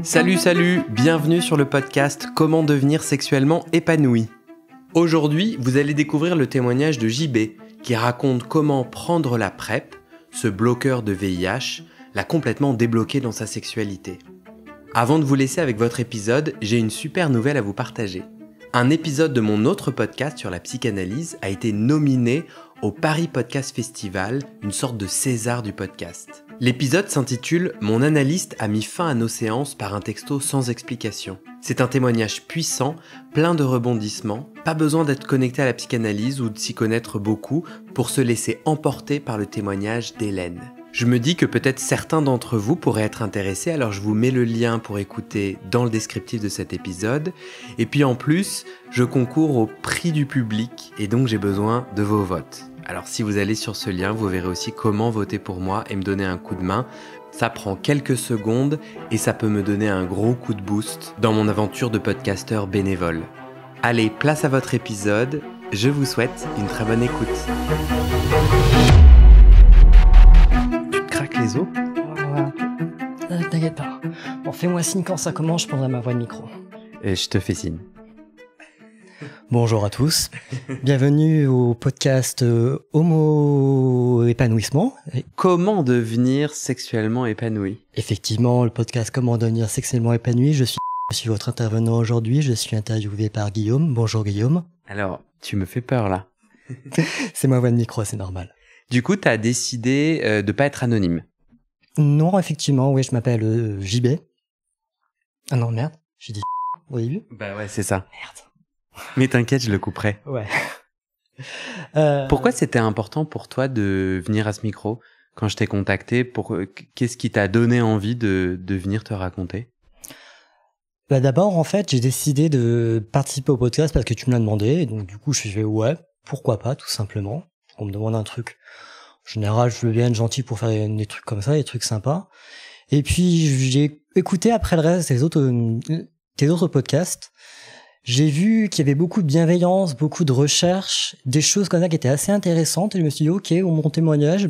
Salut, bienvenue sur le podcast Comment devenir sexuellement épanoui. Aujourd'hui, vous allez découvrir le témoignage de JB qui raconte comment prendre la PrEP, ce bloqueur de VIH, l'a complètement débloqué dans sa sexualité. Avant de vous laisser avec votre épisode, j'ai une super nouvelle à vous partager. Un épisode de mon autre podcast sur la psychanalyse a été nominé au Paris Podcast Festival, une sorte de César du podcast. L'épisode s'intitule « Mon analyste a mis fin à nos séances par un texto sans explication ». C'est un témoignage puissant, plein de rebondissements, pas besoin d'être connecté à la psychanalyse ou de s'y connaître beaucoup pour se laisser emporter par le témoignage d'Hélène. Je me dis que peut-être certains d'entre vous pourraient être intéressés, alors je vous mets le lien pour écouter dans le descriptif de cet épisode. Et puis en plus, je concours au prix du public et donc j'ai besoin de vos votes. Alors si vous allez sur ce lien, vous verrez aussi comment voter pour moi et me donner un coup de main. Ça prend quelques secondes et ça peut me donner un gros coup de boost dans mon aventure de podcasteur bénévole. Allez, place à votre épisode. Je vous souhaite une très bonne écoute. Tu te craques les os ? T'inquiète pas. Bon, fais-moi signe quand ça commence, je prendrai ma voix de micro. Je te fais signe. Bonjour à tous, bienvenue au podcast Homo Épanouissement. Comment devenir sexuellement épanoui ? Effectivement, le podcast Comment devenir sexuellement épanoui, je suis votre intervenant aujourd'hui, je suis interviewé par Guillaume. Bonjour Guillaume. Alors, tu me fais peur là. C'est ma voix de micro, c'est normal. Du coup, t'as décidé de pas être anonyme. Non, effectivement, oui, je m'appelle JB. Ah non, merde, j'ai dit au début. Bah ouais, c'est ça. Merde. Mais t'inquiète, je le couperai. Ouais. Pourquoi c'était important pour toi de venir à ce micro quand je t'ai contacté qu'est-ce qui t'a donné envie de venir te raconter ? Bah d'abord, en fait, j'ai décidé de participer au podcast parce que tu me l'as demandé. Et donc, du coup, je fais ouais, pourquoi pas, tout simplement. On me demande un truc. En général, je veux bien être gentil pour faire des trucs comme ça, des trucs sympas. Et puis, j'ai écouté après le reste tes autres podcasts. J'ai vu qu'il y avait beaucoup de bienveillance, beaucoup de recherche, des choses comme ça qui étaient assez intéressantes. Et je me suis dit, ok, mon témoignage,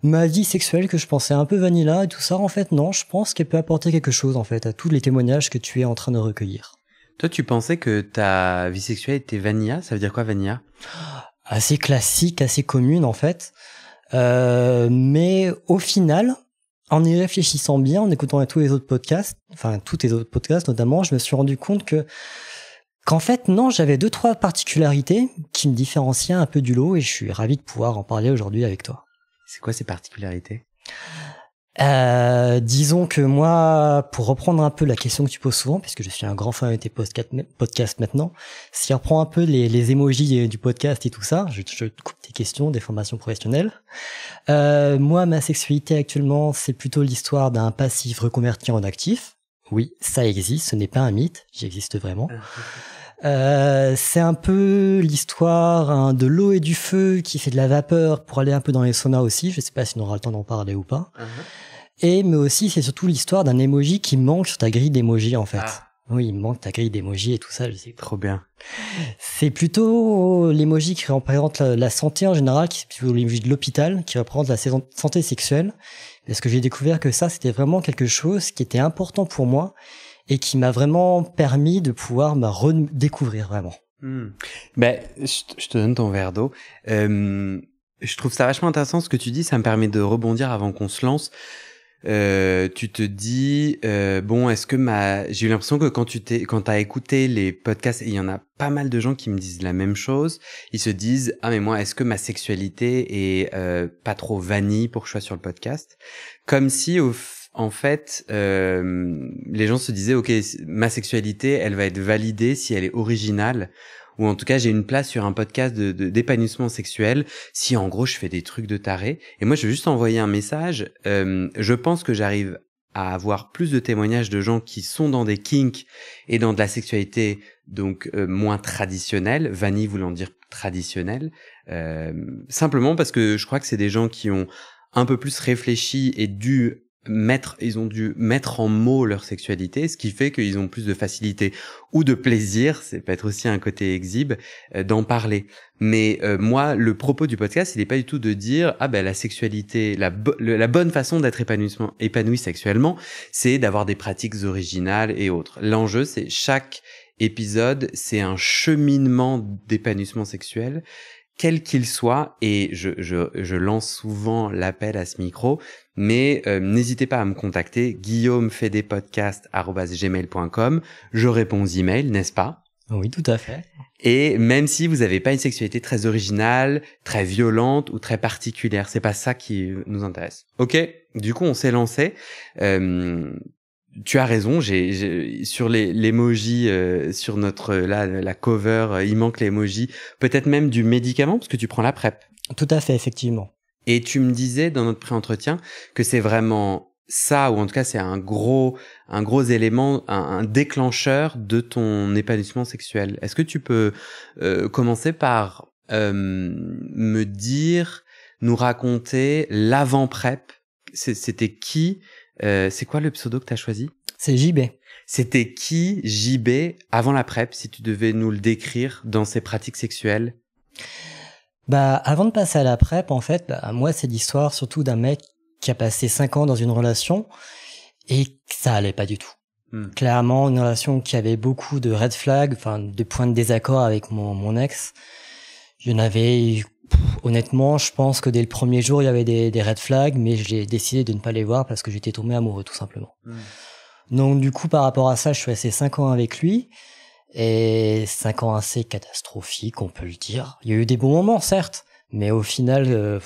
ma vie sexuelle que je pensais un peu vanilla et tout ça, en fait, non, je pense qu'elle peut apporter quelque chose, en fait, à tous les témoignages que tu es en train de recueillir. Toi, tu pensais que ta vie sexuelle était vanilla ? Ça veut dire quoi, vanilla ? Assez classique, assez commune, en fait. Mais au final, en y réfléchissant bien, en écoutant tous tes autres podcasts notamment, je me suis rendu compte qu'en fait, non, j'avais 2-3 particularités qui me différenciaient un peu du lot et je suis ravi de pouvoir en parler aujourd'hui avec toi. C'est quoi ces particularités ? Disons que moi, pour reprendre un peu la question que tu poses souvent, puisque je suis un grand fan de tes podcasts maintenant, si on reprend un peu les emojis du podcast et tout ça, je te coupe tes questions, des formations professionnelles. Moi, ma sexualité actuellement, c'est plutôt l'histoire d'un passif reconverti en actif. Oui, ça existe, ce n'est pas un mythe, j'existe vraiment. C'est un peu l'histoire de l'eau et du feu qui fait de la vapeur pour aller un peu dans les saunas aussi. Je sais pas si on aura le temps d'en parler ou pas. Mais aussi, c'est surtout l'histoire d'un emoji qui manque sur ta grille d'emoji, en fait. Ah. Oui, il manque ta grille d'emoji et tout ça, je sais. Trop bien. C'est plutôt l'emoji qui représente la santé en général, qui est plutôt l'emoji de l'hôpital, qui représente la santé sexuelle. Parce que j'ai découvert que ça, c'était vraiment quelque chose qui était important pour moi et qui m'a vraiment permis de pouvoir me redécouvrir vraiment. Je te donne ton verre d'eau. Je trouve ça vachement intéressant ce que tu dis, ça me permet de rebondir avant qu'on se lance. Tu te dis est-ce que j'ai eu l'impression que quand t'as écouté les podcasts, et il y en a pas mal de gens qui me disent la même chose, ils se disent mais moi est-ce que ma sexualité est pas trop vanille pour que je sois sur le podcast, comme si en fait les gens se disaient ok, ma sexualité elle va être validée si elle est originale, ou en tout cas j'ai une place sur un podcast d'épanouissement sexuel si en gros je fais des trucs de taré. Et moi je veux juste envoyer un message, je pense que j'arrive à avoir plus de témoignages de gens qui sont dans des kinks et dans de la sexualité donc moins traditionnelle, vanille voulant dire traditionnelle, simplement parce que je crois que c'est des gens qui ont un peu plus réfléchi et dû ils ont dû mettre en mots leur sexualité, ce qui fait qu'ils ont plus de facilité ou de plaisir, c'est peut-être aussi un côté exhibe, d'en parler. Mais moi, le propos du podcast, il n'est pas du tout de dire la sexualité, la bonne façon d'être épanoui sexuellement, c'est d'avoir des pratiques originales et autres. L'enjeu, c'est chaque épisode, c'est un cheminement d'épanouissement sexuel, quel qu'il soit, et je lance souvent l'appel à ce micro, mais n'hésitez pas à me contacter, guillaumefedepodcast@gmail.com, je réponds aux emails, n'est-ce pas? Oui, tout à fait. Et même si vous n'avez pas une sexualité très originale, très violente ou très particulière, c'est pas ça qui nous intéresse. Ok, du coup on s'est lancé. Tu as raison, j'ai sur l'emoji, sur notre la cover, il manque l'emoji, peut-être même du médicament parce que tu prends la PrEP. Tout à fait, effectivement. Et tu me disais dans notre pré-entretien que c'est vraiment ça, ou en tout cas c'est un gros élément, un déclencheur de ton épanouissement sexuel. Est-ce que tu peux commencer par nous raconter l'avant-PrEP? C'était qui? C'est quoi le pseudo que tu as choisi? C'est JB. C'était qui JB avant la PrEP, si tu devais nous le décrire dans ses pratiques sexuelles? Avant de passer à la PrEP, en fait, moi, c'est l'histoire surtout d'un mec qui a passé 5 ans dans une relation et que ça allait pas du tout. Clairement, une relation qui avait beaucoup de red flags, de points de désaccord avec mon ex. Honnêtement, je pense que dès le premier jour, il y avait des red flags, mais j'ai décidé de ne pas les voir parce que j'étais tombé amoureux, tout simplement. Donc, du coup, par rapport à ça, je suis resté 5 ans avec lui. Et 5 ans assez catastrophiques, on peut le dire. Il y a eu des bons moments, certes, mais au final,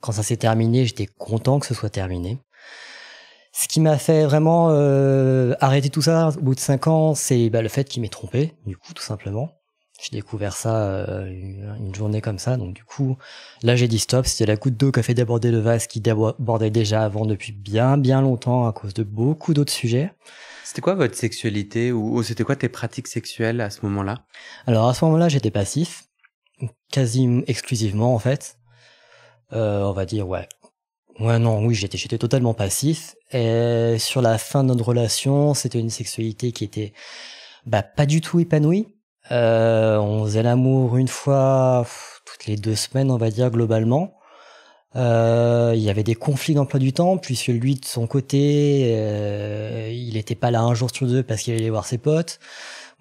quand ça s'est terminé, j'étais content que ce soit terminé. Ce qui m'a fait vraiment arrêter tout ça au bout de 5 ans, c'est le fait qu'il m'ait trompé, du coup, tout simplement. J'ai découvert ça une journée comme ça, donc du coup, là j'ai dit stop, c'était la goutte d'eau qui a fait déborder le vase qui débordait déjà avant depuis bien bien longtemps à cause de beaucoup d'autres sujets. C'était quoi votre sexualité ou c'était quoi tes pratiques sexuelles à ce moment-là? Alors à ce moment-là, j'étais passif, quasi exclusivement en fait. On va dire j'étais totalement passif. Et sur la fin de notre relation, c'était une sexualité qui était pas du tout épanouie. On faisait l'amour une fois toutes les 2 semaines, on va dire globalement. Il y avait des conflits d'emploi du temps puisque lui de son côté il était pas là un jour sur 2 parce qu'il allait voir ses potes.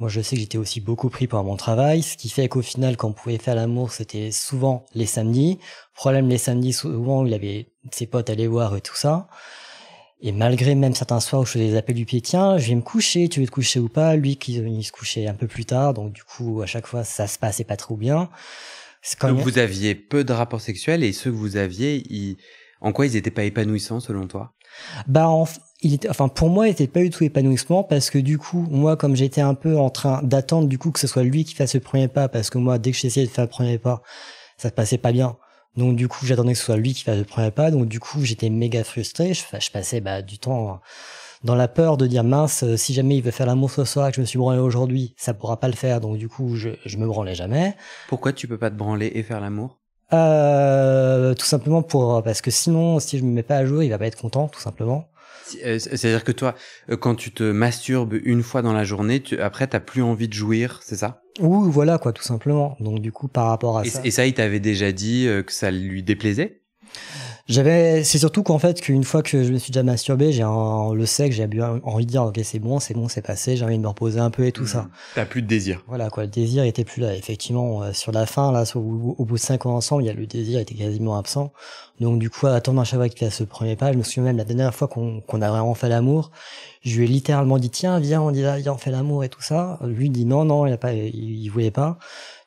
Moi je sais que j'étais aussi beaucoup pris par mon travail, ce qui fait qu'au final quand on pouvait faire l'amour c'était souvent les samedis. Problème, les samedis souvent il avait ses potes à aller voir et tout ça. Et malgré même certains soirs où je faisais des appels du pied, tiens, je vais me coucher, tu veux te coucher ou pas? Lui, il se couchait un peu plus tard, donc du coup, à chaque fois, ça se passait pas trop bien. Donc vous aviez peu de rapports sexuels et ceux que vous aviez, en quoi ils étaient pas épanouissants selon toi? Pour moi, il était pas du tout épanouissement parce que du coup, moi, comme j'étais un peu en train d'attendre du coup que ce soit lui qui fasse le premier pas, parce que moi, dès que j'essayais de faire le premier pas, ça se passait pas bien. Donc du coup, j'attendais que ce soit lui qui fasse le premier pas. Donc du coup, j'étais méga frustré. Je passais du temps dans la peur de dire mince, si jamais il veut faire l'amour ce soir et que je me suis branlé aujourd'hui, ça pourra pas le faire. Donc du coup, je me branlais jamais. Pourquoi tu peux pas te branler et faire l'amour? Tout simplement parce que sinon, si je me mets pas à jour, il va pas être content, tout simplement. C'est-à-dire que toi, quand tu te masturbes une fois dans la journée, après t'as plus envie de jouir, c'est ça? Oui, voilà quoi, tout simplement. Donc du coup, par rapport à ça. Et ça, il t'avait déjà dit que ça lui déplaisait? C'est surtout qu'en fait, qu'une fois que je me suis déjà masturbé, j'ai envie de dire, ok, c'est bon, c'est passé, j'ai envie de me reposer un peu et tout ça. T'as plus de désir. Voilà, quoi, le désir était plus là. Effectivement, sur la fin, là, au bout de 5 ans ensemble, le désir était quasiment absent. Donc, du coup, à attendre à chaque fois qu'il fasse ce premier pas, je me souviens même la dernière fois qu'on a vraiment fait l'amour, je lui ai littéralement dit, tiens, viens, on fait l'amour et tout ça. Lui, il dit non, il voulait pas.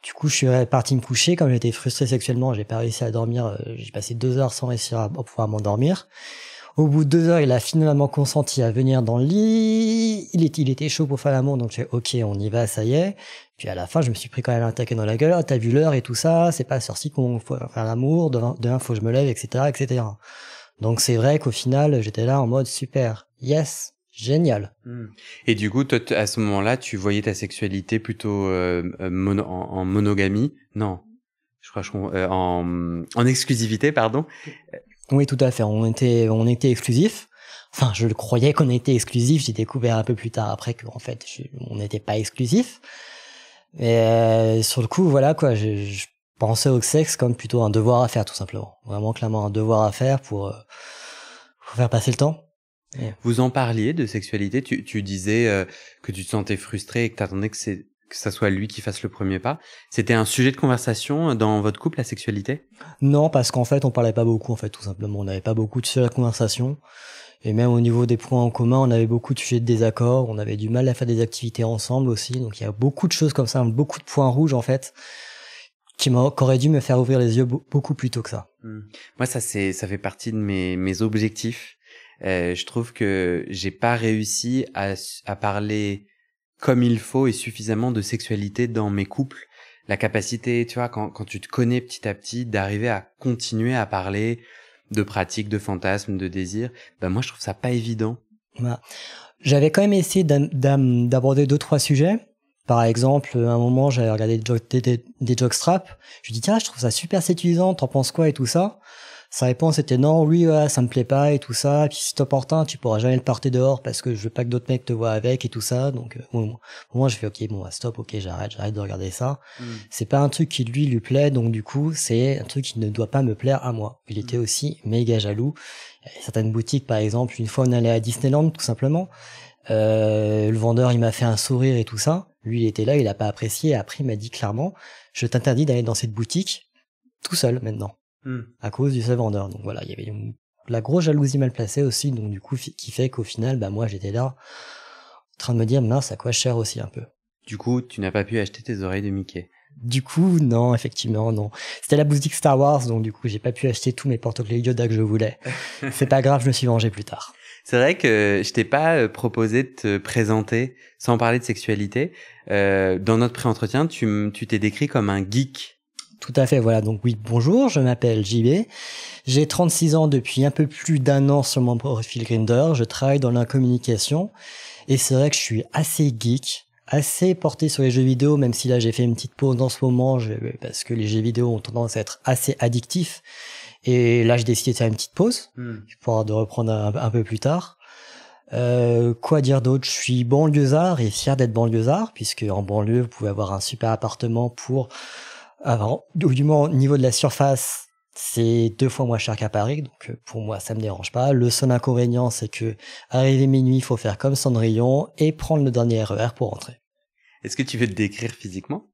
Du coup, je suis parti me coucher. Comme j'étais frustré sexuellement, j'ai pas réussi à dormir. J'ai passé 2 heures sans réussir à pouvoir m'endormir. Au bout de 2 heures, il a finalement consenti à venir dans le lit. Il était chaud pour faire l'amour, donc j'ai dit, ok, on y va, ça y est. Puis à la fin, je me suis pris quand même un taquet dans la gueule. Oh, t'as vu l'heure et tout ça, c'est pas sorti qu'on faut faire l'amour. Demain, faut que je me lève, etc., etc. Donc c'est vrai qu'au final, j'étais là en mode super, yes. Génial. Et du coup, toi, à ce moment-là, tu voyais ta sexualité plutôt en monogamie? Non, je crois en exclusivité, pardon. Oui, tout à fait. On était exclusifs. Enfin, je le croyais qu'on était exclusif. J'ai découvert un peu plus tard après qu'en fait, on n'était pas exclusif. Mais sur le coup, voilà quoi, je pensais au sexe comme plutôt un devoir à faire, tout simplement. Vraiment, clairement, un devoir à faire pour faire passer le temps. Ouais. Vous en parliez de sexualité, tu disais que tu te sentais frustré et que t'attendais que ça soit lui qui fasse le premier pas. C'était un sujet de conversation dans votre couple, la sexualité? Non, parce qu'en fait, on parlait pas beaucoup, en fait, tout simplement. On n'avait pas beaucoup de sujets de conversation. Et même au niveau des points en commun, on avait beaucoup de sujets de désaccord. On avait du mal à faire des activités ensemble aussi. Donc, il y a beaucoup de choses comme ça, beaucoup de points rouges, en fait, qu'auraient dû me faire ouvrir les yeux beaucoup plus tôt que ça. Moi, ça fait partie de mes objectifs. Je trouve que j'ai pas réussi à parler comme il faut et suffisamment de sexualité dans mes couples. La capacité, tu vois, quand tu te connais petit à petit, d'arriver à continuer à parler de pratiques, de fantasmes, de désirs, moi je trouve ça pas évident. Voilà. J'avais quand même essayé d'aborder 2-3 sujets. Par exemple, à un moment, j'avais regardé des jockstraps. Je lui dis, tiens, je trouve ça super séduisant, t'en penses quoi et tout ça. Sa réponse était non, oui, ouais, ça me plaît pas et tout ça. Et puis si c'est opportun, tu pourras jamais le porter dehors parce que je veux pas que d'autres mecs te voient avec et tout ça. Donc, moi, je fais ok, bon, stop, ok, j'arrête de regarder ça. C'est pas un truc qui lui plaît, donc du coup, c'est un truc qui ne doit pas me plaire à moi. Il était aussi méga jaloux. Certaines boutiques, par exemple, une fois on allait à Disneyland, tout simplement. Le vendeur, il m'a fait un sourire et tout ça. Lui, il était là, il a pas apprécié. Et après, il m'a dit clairement, je t'interdis d'aller dans cette boutique tout seul maintenant. À cause du seul vendeur. Donc voilà, il y avait la grosse jalousie mal placée aussi, donc du coup, qui fait qu'au final, moi, j'étais là, en train de me dire, mince, à quoi je sers aussi un peu. Du coup, tu n'as pas pu acheter tes oreilles de Mickey? Du coup, non, effectivement, non. C'était la boutique Star Wars, donc du coup, j'ai pas pu acheter tous mes porte-clés Yoda que je voulais. C'est pas grave, je me suis vengé plus tard. C'est vrai que je t'ai pas proposé de te présenter sans parler de sexualité. Dans notre pré-entretien, tu t'es décrit comme un geek. Tout à fait, voilà. Donc oui, bonjour, je m'appelle JB. J'ai 36 ans depuis un peu plus d'1 an sur mon profil Grindr. Je travaille dans la communication. Et c'est vrai que je suis assez geek, assez porté sur les jeux vidéo, même si là j'ai fait une petite pause en ce moment, parce que les jeux vidéo ont tendance à être assez addictifs. Et là j'ai décidé de faire une petite pause, pour de reprendre un peu plus tard. Quoi dire d'autre? Je suis banlieusard et fier d'être banlieusard, puisque en banlieue, vous pouvez avoir un super appartement du moins au niveau de la surface, c'est 2 fois moins cher qu'à Paris, donc pour moi ça me dérange pas. Le seul inconvénient, c'est que arrivé minuit, il faut faire comme Cendrillon et prendre le dernier RER pour rentrer. Est-ce que tu veux te décrire physiquement?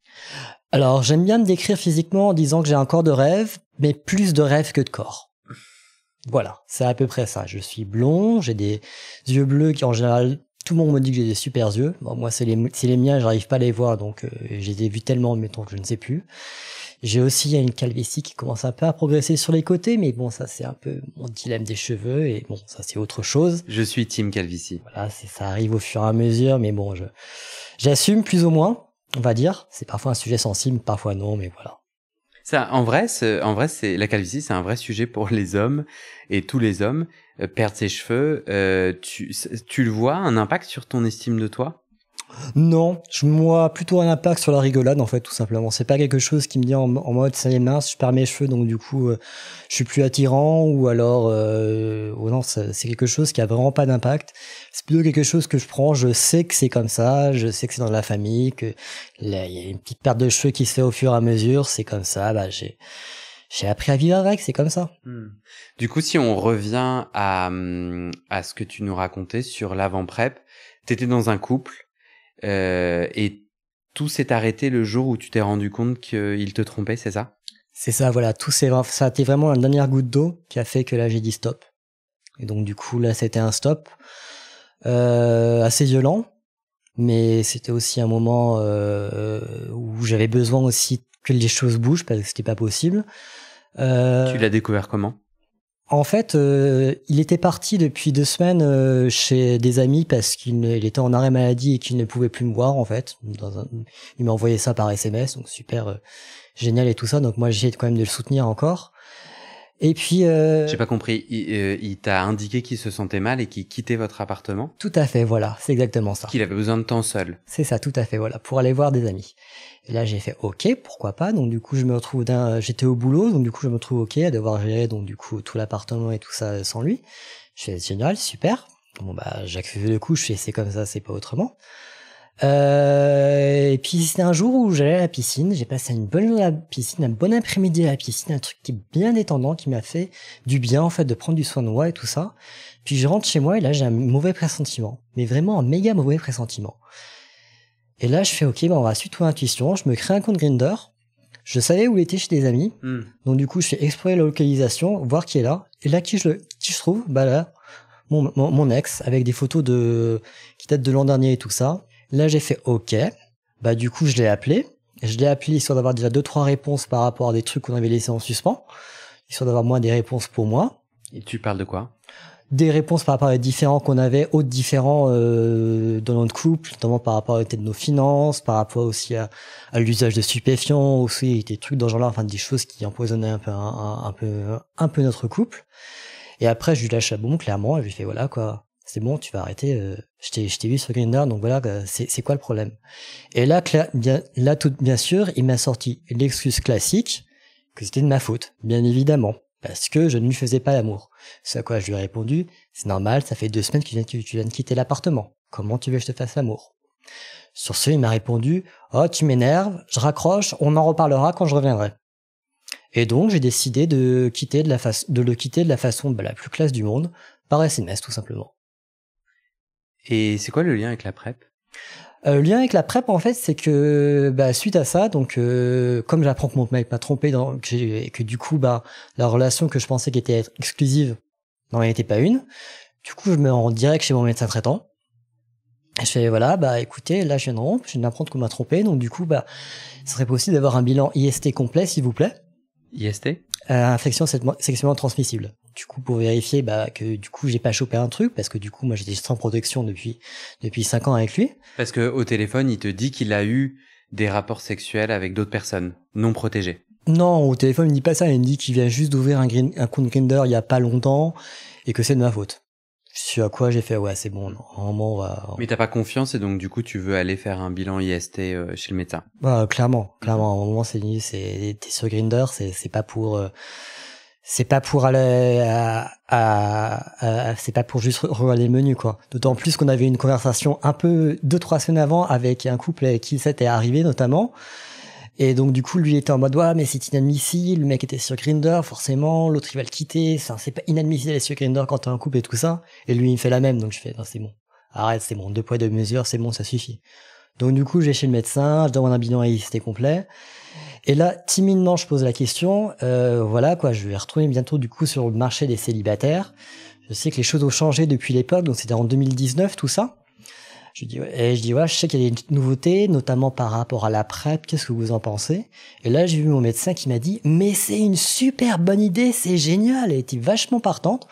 Alors j'aime bien me décrire physiquement en disant que j'ai un corps de rêve, mais plus de rêve que de corps. Voilà, c'est à peu près ça. Je suis blond, j'ai des yeux bleus qui en général, tout le monde me dit que j'ai des super yeux. Bon, moi, c'est les miens, j'arrive pas à les voir, donc je les ai vus tellement, mettons, que je ne sais plus. J'ai aussi une calvitie qui commence un peu à progresser sur les côtés, mais bon, ça, c'est un peu mon dilemme des cheveux, et bon, ça, c'est autre chose. Je suis team calvitie. Voilà, ça arrive au fur et à mesure, mais bon, j'assume plus ou moins, on va dire. C'est parfois un sujet sensible, parfois non, mais voilà. Ça, en vrai, c'est la calvitie, c'est un vrai sujet pour les hommes et tous les hommes. Perdre ses cheveux, tu le vois, un impact sur ton estime de toi? Non, moi plutôt un impact sur la rigolade en fait, tout simplement. C'est pas quelque chose qui me dit en mode ça y est mince, je perds mes cheveux donc du coup je suis plus attirant, ou alors non, c'est quelque chose qui a vraiment pas d'impact. C'est plutôt quelque chose que je prends, je sais que c'est comme ça, je sais que c'est dans la famille, que il y a une petite perte de cheveux qui se fait au fur et à mesure, c'est comme ça, j'ai appris à vivre avec, c'est comme ça. Du coup, si on revient à ce que tu nous racontais sur l'avant-prep, t'étais dans un couple et tout s'est arrêté le jour où tu t'es rendu compte qu'il te trompait, c'est ça? C'est ça, voilà. Ça a été vraiment la dernière goutte d'eau qui a fait que là j'ai dit stop. Et donc du coup là c'était un stop assez violent, mais c'était aussi un moment où j'avais besoin aussi que les choses bougent parce que c'était pas possible. Tu l'as découvert comment? En fait, il était parti depuis 2 semaines chez des amis parce qu'il était en arrêt maladie et qu'il ne pouvait plus me voir en fait. Il m'a envoyé ça par SMS, donc super génial et tout ça. Donc moi j'essayais quand même de le soutenir encore. Et puis j'ai pas compris. Il t'a indiqué qu'il se sentait mal et qu'il quittait votre appartement? Tout à fait, voilà, c'est exactement ça. Qu'il avait besoin de temps seul. C'est ça, tout à fait, voilà, pour aller voir des amis. Et là, j'ai fait OK, pourquoi pas. Donc du coup, j'étais au boulot, donc du coup, je me retrouve OK à devoir gérer donc du coup tout l'appartement et tout ça sans lui. Je fais génial, super. Bon bah j'accepte le coup, je fais c'est comme ça, c'est pas autrement. Et puis c'était un jour où j'allais à la piscine, j'ai passé une bonne journée à la piscine, un bon après-midi à la piscine, un truc qui est bien détendant, qui m'a fait du bien en fait de prendre du soin de moi et tout ça. Puis je rentre chez moi et là j'ai un mauvais pressentiment, mais vraiment un méga mauvais pressentiment. Et là je fais ok, bah on va suivre ton intuition, je me crée un compte Grindr. Je savais où il était chez des amis, donc du coup je fais explorer la localisation, voir qui est là. Et là qui je trouve, bah là mon ex avec des photos qui datent de l'an dernier et tout ça. Là, j'ai fait OK. Bah, du coup, je l'ai appelé. Je l'ai appelé histoire d'avoir déjà 2-3 réponses par rapport à des trucs qu'on avait laissés en suspens. Histoire d'avoir moins des réponses pour moi. Et tu parles de quoi? Des réponses par rapport à des différents qu'on avait, autres différents, dans notre couple, notamment par rapport à l'état de nos finances, par rapport aussi à l'usage de stupéfiants, aussi des trucs dans ce genre-là, enfin, des choses qui empoisonnaient un peu notre couple. Et après, je lui lâche la bombe, clairement, et je lui fais, voilà, quoi. C'est bon, tu vas arrêter. Je t'ai vu sur Grindr, donc voilà, c'est quoi le problème? Et là, bien sûr, il m'a sorti l'excuse classique que c'était de ma faute, bien évidemment, parce que je ne lui faisais pas l'amour. C'est à quoi je lui ai répondu, c'est normal, ça fait 2 semaines que tu viens de quitter l'appartement. Comment tu veux que je te fasse l'amour? Sur ce, il m'a répondu, oh, tu m'énerves, je raccroche, on en reparlera quand je reviendrai. Et donc, j'ai décidé de le quitter de la façon la plus classe du monde, par SMS, tout simplement. Et c'est quoi le lien avec la PrEP? Le lien avec la PrEP, en fait, c'est que suite à ça, donc comme j'apprends que mon mec m'a trompé, et que du coup, la relation que je pensais qu'elle était exclusive n'en était pas une. Du coup, je me rends direct chez mon médecin traitant. Et je fais voilà, écoutez, là je viens de rompre, je viens d'apprendre qu'on m'a trompé, donc du coup, ce serait possible d'avoir un bilan IST complet, s'il vous plaît. IST? Infection sexuellement transmissible. Du coup, pour vérifier que du coup j'ai pas chopé un truc, parce que du coup moi j'étais sans protection depuis 5 ans avec lui. Parce que au téléphone il te dit qu'il a eu des rapports sexuels avec d'autres personnes non protégées. Non, au téléphone il me dit pas ça, il me dit qu'il vient juste d'ouvrir un compte Grindr il y a pas longtemps et que c'est de ma faute. Ce à quoi j'ai fait ouais c'est bon, normalement on va. Mais t'as pas confiance et donc du coup tu veux aller faire un bilan IST chez le médecin. Clairement, à un moment t'es sur Grindr, c'est pas pour aller c'est pas pour juste regarder le menu quoi. D'autant plus qu'on avait une conversation un peu 2-3 semaines avant avec un couple avec qui ça était arrivé notamment. Et donc du coup lui était en mode ouais mais c'est inadmissible, le mec était sur Grindr forcément, l'autre il va le quitter, c'est pas inadmissible d'aller sur Grindr quand t'es en couple et tout ça. Et lui il me fait la même, donc je fais non c'est bon, arrête c'est bon, 2 poids 2 mesures, c'est bon ça suffit. Donc du coup je vais chez le médecin, je demande un bilan IST complet. Et là, timidement, je pose la question, voilà quoi, je vais retourner bientôt du coup sur le marché des célibataires. Je sais que les choses ont changé depuis l'époque, donc c'était en 2019 tout ça. Je dis ouais, je sais qu'il y a des nouveautés, notamment par rapport à la PrEP, qu'est-ce que vous en pensez? Et là, j'ai vu mon médecin qui m'a dit, mais c'est une super bonne idée, c'est génial, elle était vachement partante.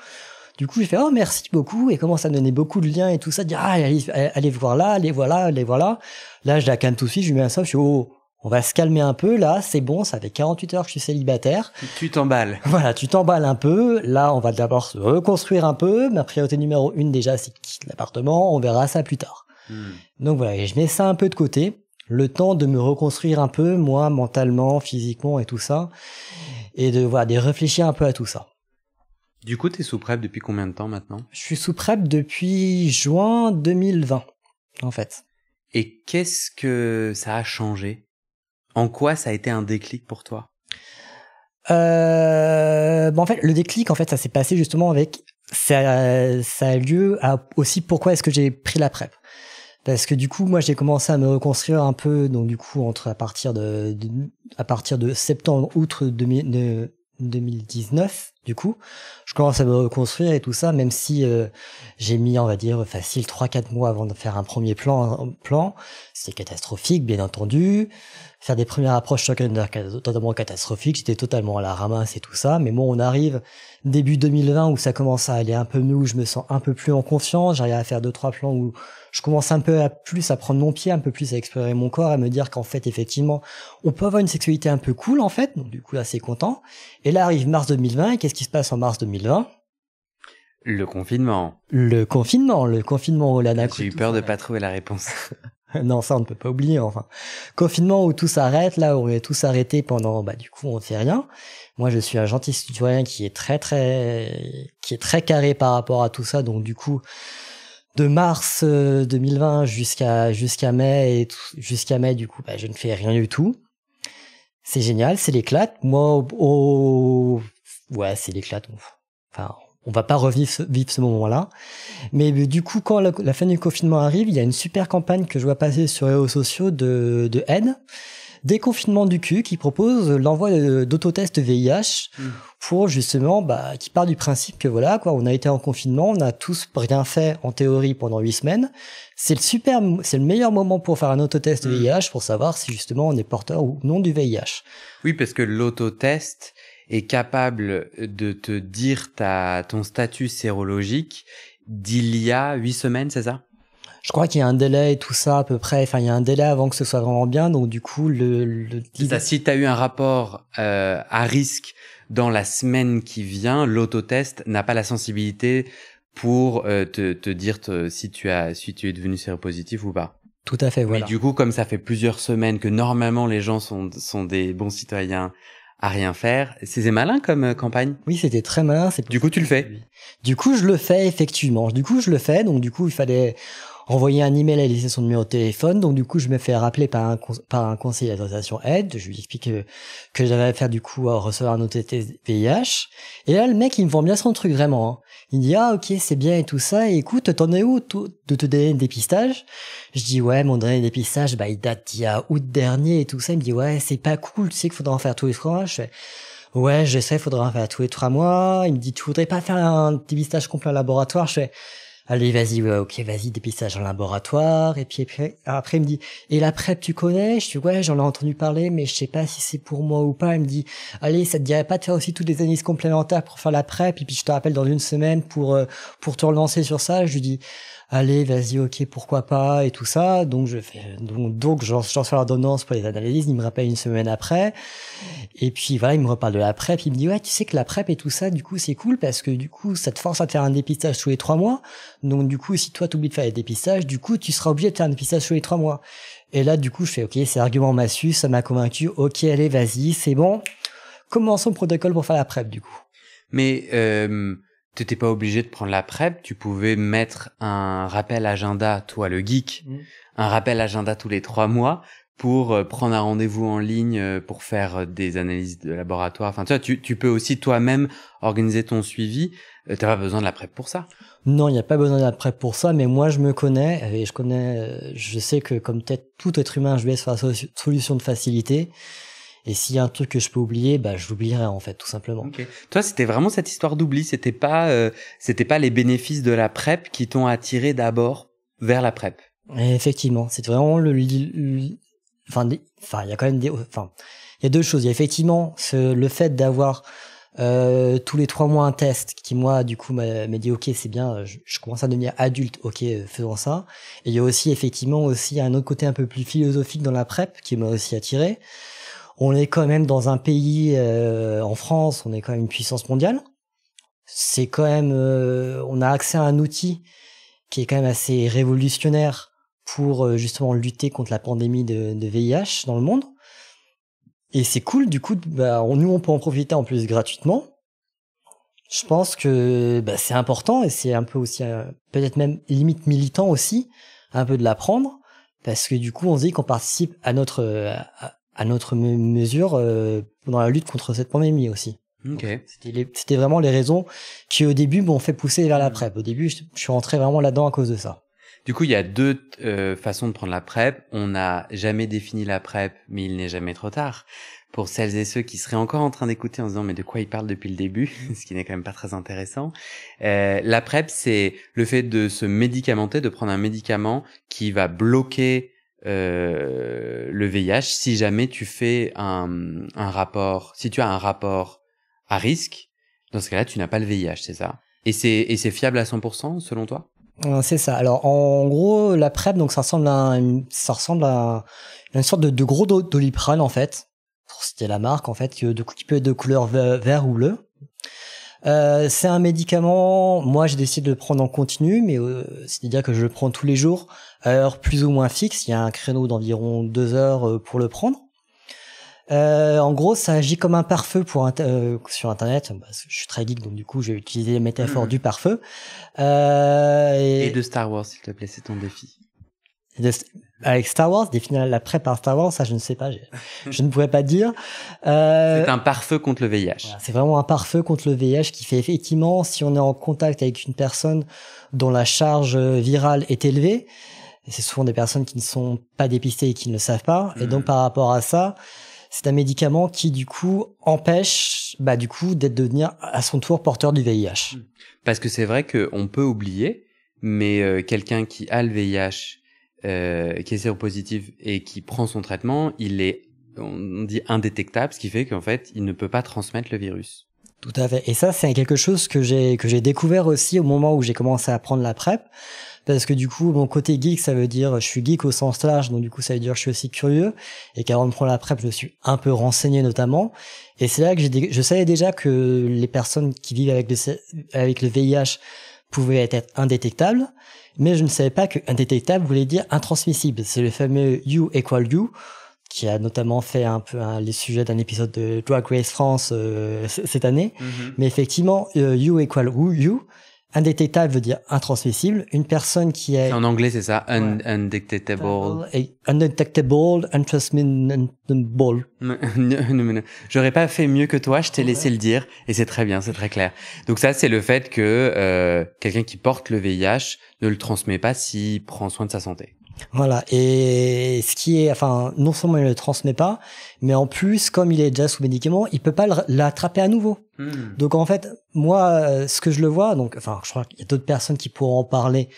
Du coup, j'ai fait, oh, merci beaucoup, et commence à me donner beaucoup de liens et tout ça, dire, ah, allez voir là, allez voir là. Là, je la calme tout de suite, je lui mets un soft, je fais, oh, on va se calmer un peu, là, c'est bon, ça fait 48 heures que je suis célibataire. Tu t'emballes. Voilà, tu t'emballes un peu. Là, on va d'abord se reconstruire un peu. Ma priorité numéro 1, déjà, c'est quitter l'appartement. On verra ça plus tard. Donc voilà, et je mets ça un peu de côté. Le temps de me reconstruire un peu, moi, mentalement, physiquement et tout ça. Et de réfléchir un peu à tout ça. Du coup, t'es sous PrEP depuis combien de temps maintenant? Je suis sous PrEP depuis juin 2020, en fait. Et qu'est-ce que ça a changé? En quoi ça a été un déclic pour toi? En fait, le déclic, en fait, ça s'est passé justement avec... Ça a lieu à aussi pourquoi est-ce que j'ai pris la PrEP. Parce que du coup, moi, j'ai commencé à me reconstruire un peu, donc du coup, à partir de septembre-août 2019, du coup, je commence à me reconstruire et tout ça, même si j'ai mis, on va dire, facile 3-4 mois avant de faire un premier plan. C'était catastrophique, bien entendu. Faire des premières approches sur Grindr, totalement catastrophique. J'étais totalement à la ramasse et tout ça. Mais bon, on arrive début 2020 où ça commence à aller un peu mieux, où je me sens un peu plus en confiance. J'arrive à faire 2-3 plans où je commence un peu plus à prendre mon pied, un peu plus à explorer mon corps, à me dire qu'en fait, effectivement, on peut avoir une sexualité un peu cool, en fait. Donc, du coup, assez content. Et là arrive mars 2020. Et qu'est-ce qui se passe en mars 2020? Le confinement. Le confinement, Olana. J'ai eu peur de pas trouver la réponse. Non, ça, on ne peut pas oublier, enfin. Confinement où tout s'arrête, là, où on est tous arrêtés pendant, du coup, on ne fait rien. Moi, je suis un gentil citoyen qui est très carré par rapport à tout ça. Donc, du coup, de mars 2020 jusqu'à mai, jusqu'à mai, du coup, je ne fais rien du tout. C'est génial, c'est l'éclate. Moi, ouais, c'est l'éclate. Enfin, on va pas vivre ce moment-là. Mais du coup, quand la fin du confinement arrive, il y a une super campagne que je vois passer sur les réseaux sociaux de aide. Déconfinement du cul qui propose l'envoi d'autotests VIH pour justement, qui part du principe que voilà, quoi, on a été en confinement, on a tous rien fait en théorie pendant 8 semaines. C'est le meilleur moment pour faire un autotest VIH pour savoir si justement on est porteur ou non du VIH. Oui, parce que l'autotest est capable de te dire ton statut sérologique d'il y a 8 semaines, c'est ça? Je crois qu'il y a un délai et tout ça à peu près. Enfin, il y a un délai avant que ce soit vraiment bien. Donc du coup, c'est ça, si tu as eu un rapport à risque dans la semaine qui vient, l'autotest n'a pas la sensibilité pour te dire si tu es devenu séropositif ou pas. Tout à fait, voilà. Mais du coup, comme ça fait plusieurs semaines que normalement les gens sont des bons citoyens à rien faire, c'est malin comme campagne. Oui, c'était très malin. Du coup, tu le fais. Du coup, je le fais effectivement. Donc du coup, il fallait envoyer un email à laisser son numéro de téléphone. Donc du coup, je me fais rappeler par un conseiller d'association aide. Je lui explique que j'avais à faire du coup à recevoir un autotest VIH. Et là, le mec, il me vend bien son truc vraiment. Hein. Il me dit ok, c'est bien et tout ça. Et écoute, t'en es où de te donner le dépistage? Je dis ouais, mon dernier dépistage, il date d'il y a août dernier et tout ça. Il me dit ouais, c'est pas cool. Tu sais qu'il faudra en faire tous les 3 mois. Je fais ouais, je sais, il faudra en faire tous les 3 mois. Il me dit tu voudrais pas faire un dépistage complet en laboratoire? Je fais allez, vas-y, ouais, ok, vas-y, dépistage en laboratoire. Et puis après, il me dit, et la PrEP, tu connais? Je dis, ouais, j'en ai entendu parler, mais je sais pas si c'est pour moi ou pas. Il me dit, allez, ça te dirait pas de faire aussi toutes les analyses complémentaires pour faire la PrEP? Et puis je te rappelle dans une semaine pour te relancer sur ça. Je lui dis, allez, vas-y, ok, pourquoi pas, et tout ça. Donc j'en fais l'ordonnance pour les analyses. Il me rappelle une semaine après. Et puis voilà, il me reparle de la PrEP. Il me dit, ouais, tu sais que la PrEP et tout ça, du coup, c'est cool parce que du coup, ça te force à te faire un dépistage tous les 3 mois. Donc du coup, si toi t'oublies de faire les dépistages, du coup, tu seras obligé de faire un dépistage tous les 3 mois. Et là, du coup, je fais, ok, c'est argument massu, ça m'a convaincu. Ok, allez, vas-y, c'est bon. Commençons le protocole pour faire la PrEP, du coup. Mais t'étais pas obligé de prendre la PrEP, tu pouvais mettre un rappel agenda, toi le geek, un rappel agenda tous les 3 mois pour prendre un rendez-vous en ligne pour faire des analyses de laboratoire. Enfin, tu peux aussi toi-même organiser ton suivi. T'as pas besoin de la PrEP pour ça. Non, il n'y a pas besoin de la PrEP pour ça, mais moi je me connais et je sais que comme peut-être tout être humain, je vais faire la solution de facilité. Et s'il y a un truc que je peux oublier, je l'oublierai en fait, tout simplement. Okay. Toi, c'était vraiment cette histoire d'oubli. C'était pas les bénéfices de la PrEP qui t'ont attiré d'abord vers la PrEP. Et effectivement, c'est vraiment il y a 2 choses. Il y a effectivement le fait d'avoir tous les 3 mois un test qui moi du coup m'a dit ok, c'est bien, je commence à devenir adulte, ok, faisons ça. Et il y a aussi effectivement un autre côté un peu plus philosophique dans la PrEP qui m'a aussi attiré. On est quand même dans un pays, en France, on est quand même une puissance mondiale. C'est quand même, on a accès à un outil qui est quand même assez révolutionnaire pour justement lutter contre la pandémie de VIH dans le monde. Et c'est cool, du coup, nous on peut en profiter en plus gratuitement. Je pense que c'est important et c'est un peu aussi, peut-être même limite militant aussi, un peu de l'apprendre, parce que du coup on se dit qu'on participe à notre mesure dans la lutte contre cette pandémie aussi. Okay. C'était vraiment les raisons qui au début m'ont fait pousser vers la PrEP. Au début, je suis rentré vraiment là-dedans à cause de ça. Du coup, il y a 2 façons de prendre la PrEP. On n'a jamais défini la PrEP, mais il n'est jamais trop tard. Pour celles et ceux qui seraient encore en train d'écouter en se disant mais de quoi il parle depuis le début, ce qui n'est quand même pas très intéressant. La PrEP, c'est le fait de se médicamenter, de prendre un médicament qui va bloquer le VIH si jamais tu fais si tu as un rapport à risque. Dans ce cas-là, tu n'as pas le VIH, c'est ça? Et c'est fiable à 100% selon toi? C'est ça. Alors en gros, la PrEP, donc ça ressemble à une sorte de gros Doliprane en fait, pour citer la marque en fait, qui peut être de couleur vert ou bleu. C'est un médicament, moi j'ai décidé de le prendre en continu, mais c'est-à-dire que je le prends tous les jours, à heure plus ou moins fixe. Il y a un créneau d'environ 2 heures pour le prendre. En gros, ça agit comme un pare-feu sur Internet. Parce que je suis très geek, donc du coup, j'ai utilisé les métaphores du pare-feu. Et de Star Wars, s'il te plaît, c'est ton défi. Avec Star Wars, définir la PrEP par Star Wars, ça je ne sais pas, je ne pourrais pas dire. C'est un pare-feu contre le VIH. Voilà, c'est vraiment un pare-feu contre le VIH qui fait effectivement, si on est en contact avec une personne dont la charge virale est élevée, et c'est souvent des personnes qui ne sont pas dépistées et qui ne le savent pas, et donc par rapport à ça, c'est un médicament qui du coup empêche d'être devenir à son tour porteur du VIH. Parce que c'est vrai qu'on peut oublier, mais quelqu'un qui a le VIH, qui est séropositif et qui prend son traitement, il est, on dit, indétectable, ce qui fait qu'en fait, il ne peut pas transmettre le virus. Tout à fait. Et ça, c'est quelque chose que j'ai découvert aussi au moment où j'ai commencé à prendre la PrEP. Parce que du coup, mon côté geek, ça veut dire, je suis geek au sens large, donc du coup, ça veut dire que je suis aussi curieux. Et qu'avant de prendre la PrEP, je me suis un peu renseigné notamment. Et c'est là que je savais déjà que les personnes qui vivent avec le VIH pouvaient être indétectables. Mais je ne savais pas que indétectable voulait dire intransmissible. C'est le fameux U = U, qui a notamment fait un peu les sujets d'un épisode de Drag Race France cette année. Mais effectivement, U = U. Indétectable veut dire intransmissible. Une personne qui est... En anglais, c'est ça. Undetectable. Undetectable, untransmittable. J'aurais pas fait mieux que toi, je t'ai laissé le dire. Et c'est très bien, c'est très clair. Donc ça, c'est le fait que quelqu'un qui porte le VIH ne le transmet pas s'il prend soin de sa santé. Voilà. Et ce qui est, non seulement il ne le transmet pas, mais en plus, comme il est déjà sous médicament, il peut pas l'attraper à nouveau. Donc en fait, moi, ce que je le vois, je crois qu'il y a d'autres personnes qui pourront en parler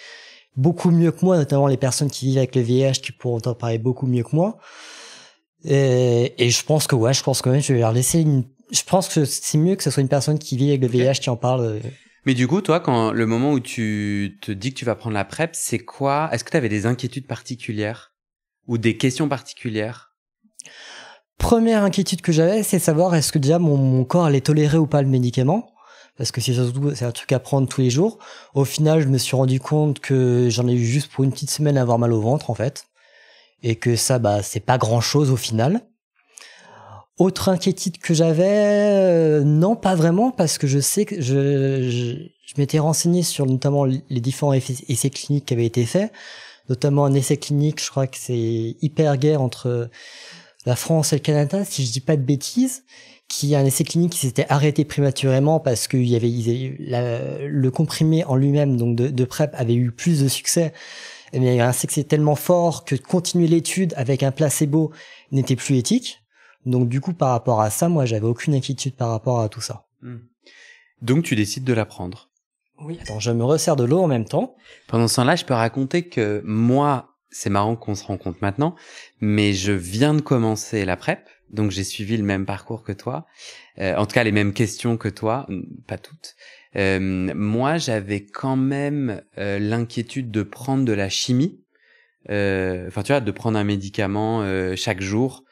beaucoup mieux que moi, notamment les personnes qui vivent avec le VIH qui pourront en parler beaucoup mieux que moi. Et je pense que même je vais leur laisser je pense que c'est mieux que ce soit une personne qui vit avec le VIH qui en parle. Mais du coup, toi, quand le moment où tu te dis que tu vas prendre la PrEP, c'est quoi? Est-ce que tu avais des inquiétudes particulières ou des questions particulières? Première inquiétude que j'avais, c'est savoir est-ce que déjà mon corps allait tolérer ou pas le médicament, parce que c'est un truc à prendre tous les jours. Au final, je me suis rendu compte que j'en ai eu juste pour une petite semaine à avoir mal au ventre en fait, et que ça, c'est pas grand-chose au final. Autre inquiétude que j'avais, non, pas vraiment, parce que je sais que je m'étais renseigné sur notamment les différents essais cliniques qui avaient été faits, notamment un essai clinique, je crois que c'est Hyperguerre entre la France et le Canada, si je dis pas de bêtises, qui est un essai clinique qui s'était arrêté prématurément parce que le comprimé en lui-même, donc de PrEP, avait eu plus de succès. Et il y a un succès tellement fort que continuer l'étude avec un placebo n'était plus éthique. Donc du coup, par rapport à ça, moi, j'avais aucune inquiétude par rapport à tout ça. Donc tu décides de la prendre. Oui. Attends, je me resserre de l'eau en même temps. Pendant ce temps-là, je peux raconter que moi, c'est marrant qu'on se rend compte maintenant, mais je viens de commencer la PrEP, donc j'ai suivi le même parcours que toi. En tout cas, les mêmes questions que toi, pas toutes. Moi, j'avais quand même l'inquiétude de prendre de la chimie. De prendre un médicament chaque jour.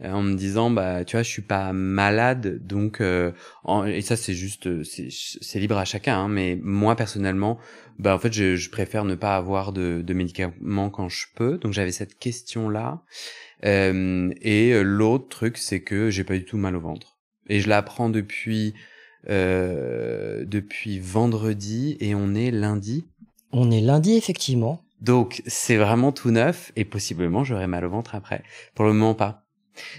En me disant tu vois, je suis pas malade, donc et ça c'est juste c'est libre à chacun, mais moi personnellement en fait je préfère ne pas avoir de médicaments quand je peux, donc j'avais cette question là. Et l'autre truc, c'est que j'ai pas du tout mal au ventre, et je la prends depuis vendredi, et on est lundi Effectivement, donc c'est vraiment tout neuf, et possiblement j'aurai mal au ventre après. Pour le moment pas.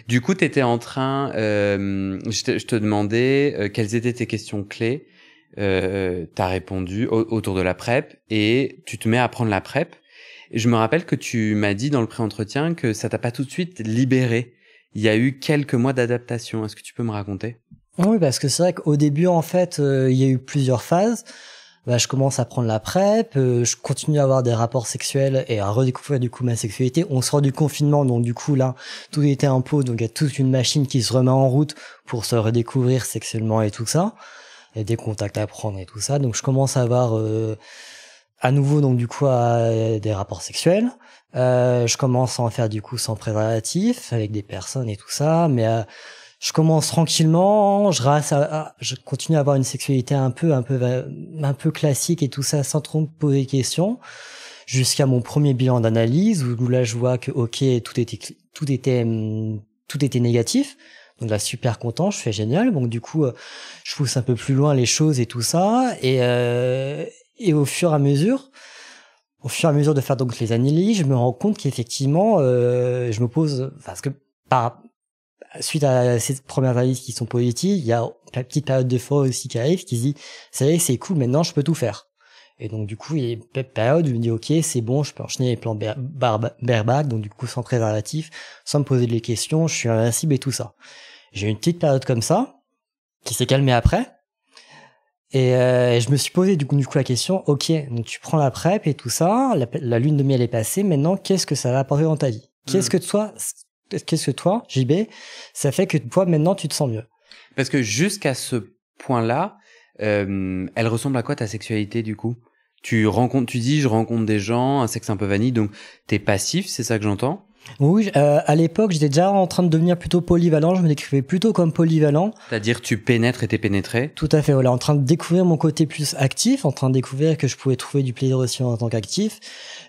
Du coup, t'étais en train, je te demandais quelles étaient tes questions clés. T'as répondu autour de la PrEP, et tu te mets à prendre la PrEP. Et je me rappelle que tu m'as dit dans le pré-entretien que ça t'a pas tout de suite libéré. Il y a eu quelques mois d'adaptation. Est-ce que tu peux me raconter? Oui, parce que c'est vrai qu'au début, en fait, il y a eu plusieurs phases. Je commence à prendre la PrEP, je continue à avoir des rapports sexuels et à redécouvrir du coup ma sexualité. On sort du confinement, donc du coup là, tout était en pause, donc il y a toute une machine qui se remet en route pour se redécouvrir sexuellement et tout ça, et des contacts à prendre et tout ça. Donc je commence à avoir à nouveau donc du coup des rapports sexuels. Je commence à en faire du coup sans préservatif avec des personnes et tout ça, mais Je commence tranquillement, je continue à avoir une sexualité un peu classique et tout ça sans trop me poser de questions, jusqu'à mon premier bilan d'analyse où là je vois que ok, tout était négatif. Donc là, super content, je fais génial. Donc du coup, je pousse un peu plus loin les choses et tout ça. Et au fur et à mesure de faire donc les analyses, je me rends compte qu'effectivement, je me pose, parce que suite à ces premières analyses qui sont positives, il y a la petite période de foi aussi qui arrive, qui se dit, ça y est, c'est cool, maintenant je peux tout faire. Et donc du coup, il y a une période où je me dis, ok, c'est bon, je peux enchaîner les plans bareback, donc du coup sans préservatif, sans me poser des questions, je suis invincible et tout ça. J'ai eu une petite période comme ça, qui s'est calmée après. Et je me suis posé du coup la question, ok, donc tu prends la PrEP et tout ça, la lune de miel est passée, maintenant qu'est-ce que ça va apporter dans ta vie? Qu'est-ce que toi, JB, ça fait que toi maintenant tu te sens mieux? Parce que jusqu'à ce point-là, elle ressemble à quoi ta sexualité du coup? Tu dis je rencontre des gens, un sexe un peu vanille, donc t'es passif, c'est ça que j'entends? Oui, à l'époque, j'étais déjà en train de devenir plutôt polyvalent. Je me décrivais plutôt comme polyvalent. C'est-à-dire, tu pénètres et t'es pénétré? Tout à fait, voilà. En train de découvrir mon côté plus actif, en train de découvrir que je pouvais trouver du plaisir aussi en tant qu'actif.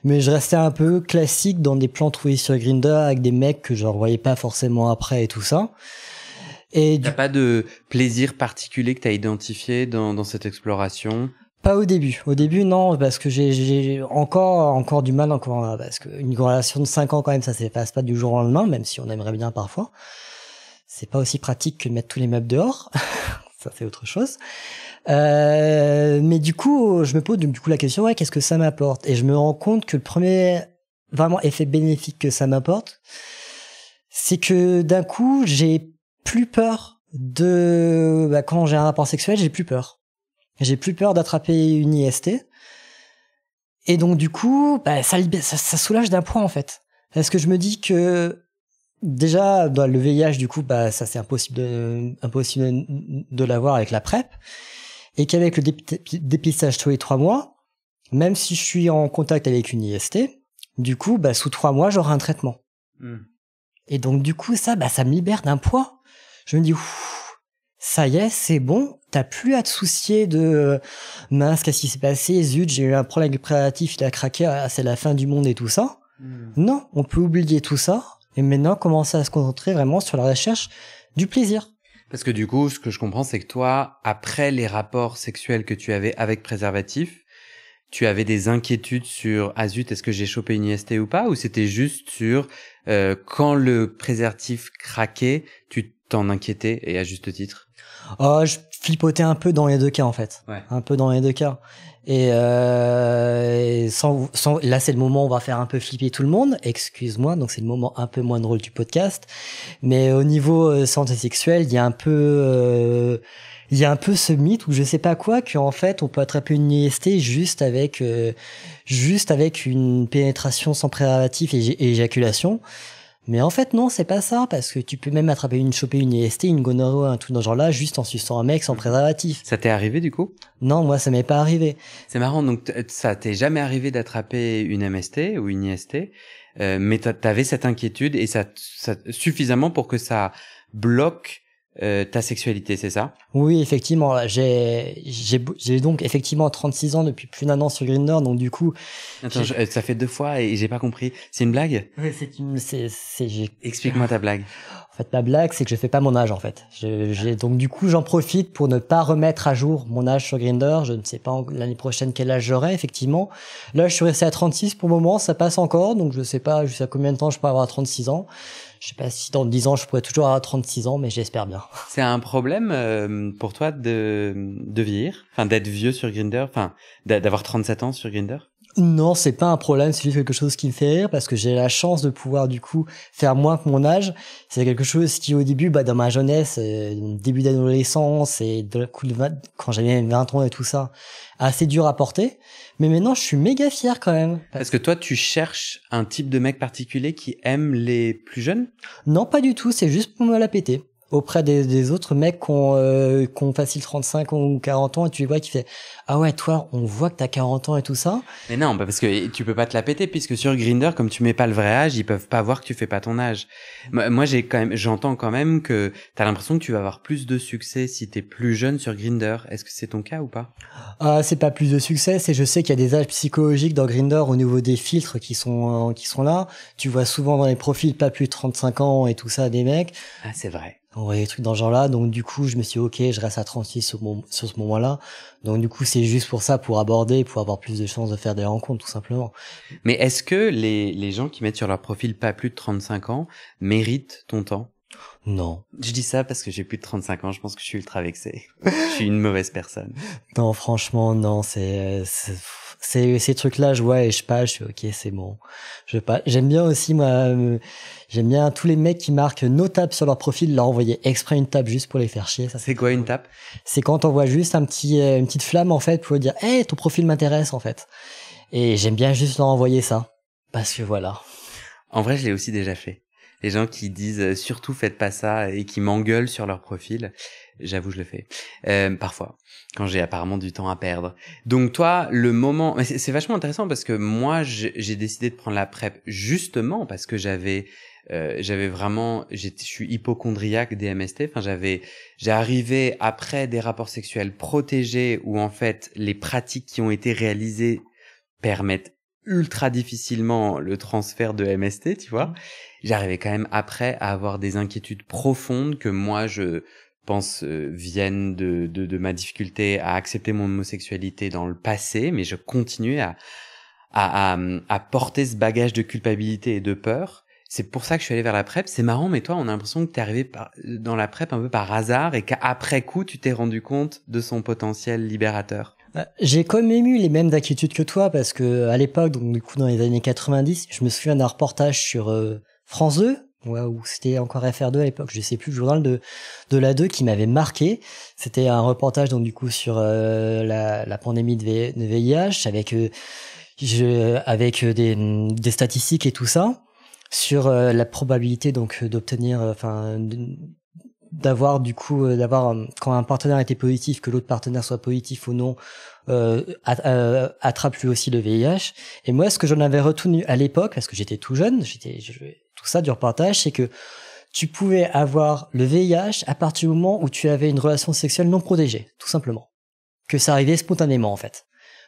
Mais je restais un peu classique dans des plans trouvés sur Grindr avec des mecs que je revoyais pas forcément après et tout ça. Et t'as pas de plaisir particulier que t'as identifié dans cette exploration? Pas au début. Au début, non, parce que j'ai encore du mal, parce qu'une relation de 5 ans, quand même, ça se passe pas du jour au lendemain, même si on aimerait bien parfois. C'est pas aussi pratique que de mettre tous les meubles dehors. Ça, c'est autre chose. Mais du coup, je me pose la question, ouais, qu'est-ce que ça m'apporte? Et je me rends compte que le premier, vraiment, effet bénéfique que ça m'apporte, c'est que d'un coup, j'ai plus peur quand j'ai un rapport sexuel, j'ai plus peur. J'ai plus peur d'attraper une IST. Et donc, du coup, ça soulage d'un poids, en fait. Parce que je me dis que, déjà, dans le VIH, du coup, ça, c'est impossible de l'avoir avec la PrEP. Et qu'avec le dépistage tous les 3 mois, même si je suis en contact avec une IST, du coup, sous 3 mois, j'aurai un traitement. Et donc, du coup, ça me libère d'un poids. Je me dis, ça y est, c'est bon, t'as plus à te soucier de mince, qu'est-ce qui s'est passé, zut, j'ai eu un problème avec le préservatif, il a craqué, c'est la fin du monde et tout ça. Non, on peut oublier tout ça et maintenant commencer à se concentrer vraiment sur la recherche du plaisir. Parce que du coup, ce que je comprends, c'est que toi, après les rapports sexuels que tu avais avec préservatif, tu avais des inquiétudes sur ah zut, est-ce que j'ai chopé une IST ou pas, ou c'était juste sur quand le préservatif craquait, tu t'en inquiétais et à juste titre? Je flipotais un peu dans les deux cas en fait. Ouais. Un peu dans les deux cas. Et là c'est le moment où on va faire un peu flipper tout le monde. Excuse-moi, donc c'est le moment un peu moins drôle du podcast. Mais au niveau santé sexuelle, il y a un peu ce mythe où je sais pas quoi qu'en fait on peut attraper une IST juste avec une pénétration sans préservatif et éjaculation. Mais en fait, non, c'est pas ça, parce que tu peux même choper une IST, une gonorrhée, un truc dans ce genre-là, juste en suçant un mec sans préservatif. Ça t'est arrivé, du coup? Non, moi, ça m'est pas arrivé. C'est marrant, donc ça t'est jamais arrivé d'attraper une MST ou une IST, mais t'avais cette inquiétude et ça suffisamment pour que ça bloque ta sexualité, c'est ça? Oui, effectivement, j'ai donc effectivement 36 ans depuis plus d'1 an sur Grindr, donc du coup... Attends, ça fait 2 fois et j'ai pas compris. C'est une blague? Oui, Explique-moi ta blague. En fait, ma blague, c'est que je fais pas mon âge, en fait. Donc du coup, j'en profite pour ne pas remettre à jour mon âge sur Grindr. Je ne sais pas l'année prochaine quel âge j'aurai, effectivement. Là, je suis resté à 36 pour le moment, ça passe encore, donc je sais pas jusqu'à combien de temps je peux avoir 36 ans. Je sais pas si dans 10 ans je pourrais toujours avoir 36 ans, mais j'espère bien. C'est un problème pour toi de vieillir, enfin d'être vieux sur Grindr, enfin d'avoir 37 ans sur Grindr? Non, c'est pas un problème, c'est juste quelque chose qui me fait rire parce que j'ai la chance de pouvoir du coup faire moins que mon âge. C'est quelque chose qui au début, dans ma jeunesse, début d'adolescence et quand j'avais 20 ans et tout ça, assez dur à porter. Mais maintenant, je suis méga fier quand même. Parce que toi, tu cherches un type de mec particulier qui aime les plus jeunes? Non, pas du tout, c'est juste pour me la péter. auprès des autres mecs qui ont facile 35 ans ou 40 ans et tu les vois qui fait ah ouais toi on voit que t'as 40 ans et tout ça. Mais non, parce que tu peux pas te la péter puisque sur Grindr, comme tu mets pas le vrai âge, ils peuvent pas voir que tu fais pas ton âge. Moi j'entends quand même que t'as l'impression que tu vas avoir plus de succès si t'es plus jeune sur Grindr. Est-ce que c'est ton cas ou pas? C'est pas plus de succès, c'est je sais qu'il y a des âges psychologiques dans Grindr au niveau des filtres qui sont là. Tu vois souvent dans les profils pas plus de 35 ans et tout ça des mecs. Ah c'est vrai. On voit des trucs dans ce genre-là, donc du coup je me suis dit ok je reste à 36 sur ce moment-là, donc du coup c'est juste pour ça, pour aborder, pour avoir plus de chances de faire des rencontres tout simplement. Mais est-ce que les gens qui mettent sur leur profil pas plus de 35 ans méritent ton temps? Non. Je dis ça parce que j'ai plus de 35 ans, je pense que je suis ultra vexé. Je suis une mauvaise personne. Non franchement non, c'est ces trucs-là je vois et je passe, je suis ok c'est bon. Je veux pas. J'aime bien aussi moi, j'aime bien tous les mecs qui marquent no tap sur leur profil, leur envoyer exprès une tape juste pour les faire chier. Ça c'est quoi une tape? C'est quand on voit juste une petite flamme en fait pour dire hey ton profil m'intéresse en fait. Et j'aime bien juste leur envoyer ça parce que voilà. En vrai je l'ai aussi déjà fait. Les gens qui disent surtout faites pas ça et qui m'engueulent sur leur profil, j'avoue je le fais parfois quand j'ai apparemment du temps à perdre. Donc toi le moment, c'est vachement intéressant parce que moi j'ai décidé de prendre la PrEP justement parce que j'avais vraiment, je suis hypocondriaque des MST. Enfin j'ai arrivé après des rapports sexuels protégés où en fait les pratiques qui ont été réalisées permettent ultra difficilement le transfert de MST, tu vois. J'arrivais quand même après à avoir des inquiétudes profondes que moi je pense viennent de ma difficulté à accepter mon homosexualité dans le passé, mais je continuais à porter ce bagage de culpabilité et de peur. C'est pour ça que je suis allé vers la PrEP. C'est marrant, mais toi, on a l'impression que t'es arrivé dans la PrEP un peu par hasard et qu'après coup, tu t'es rendu compte de son potentiel libérateur. J'ai quand même eu les mêmes inquiétudes que toi parce que à l'époque, donc du coup dans les années 90, je me souviens d'un reportage sur France 2, où c'était encore FR2 à l'époque, je sais plus, le journal de la 2 qui m'avait marqué. C'était un reportage donc du coup sur la pandémie de VIH avec des statistiques et tout ça sur la probabilité donc d'obtenir d'avoir quand un partenaire était positif, que l'autre partenaire soit positif ou non, attrape lui aussi le VIH. Et moi, ce que j'en avais retenu à l'époque, parce que j'étais tout jeune, tout ça du reportage, c'est que tu pouvais avoir le VIH à partir du moment où tu avais une relation sexuelle non protégée, tout simplement. Que ça arrivait spontanément, en fait.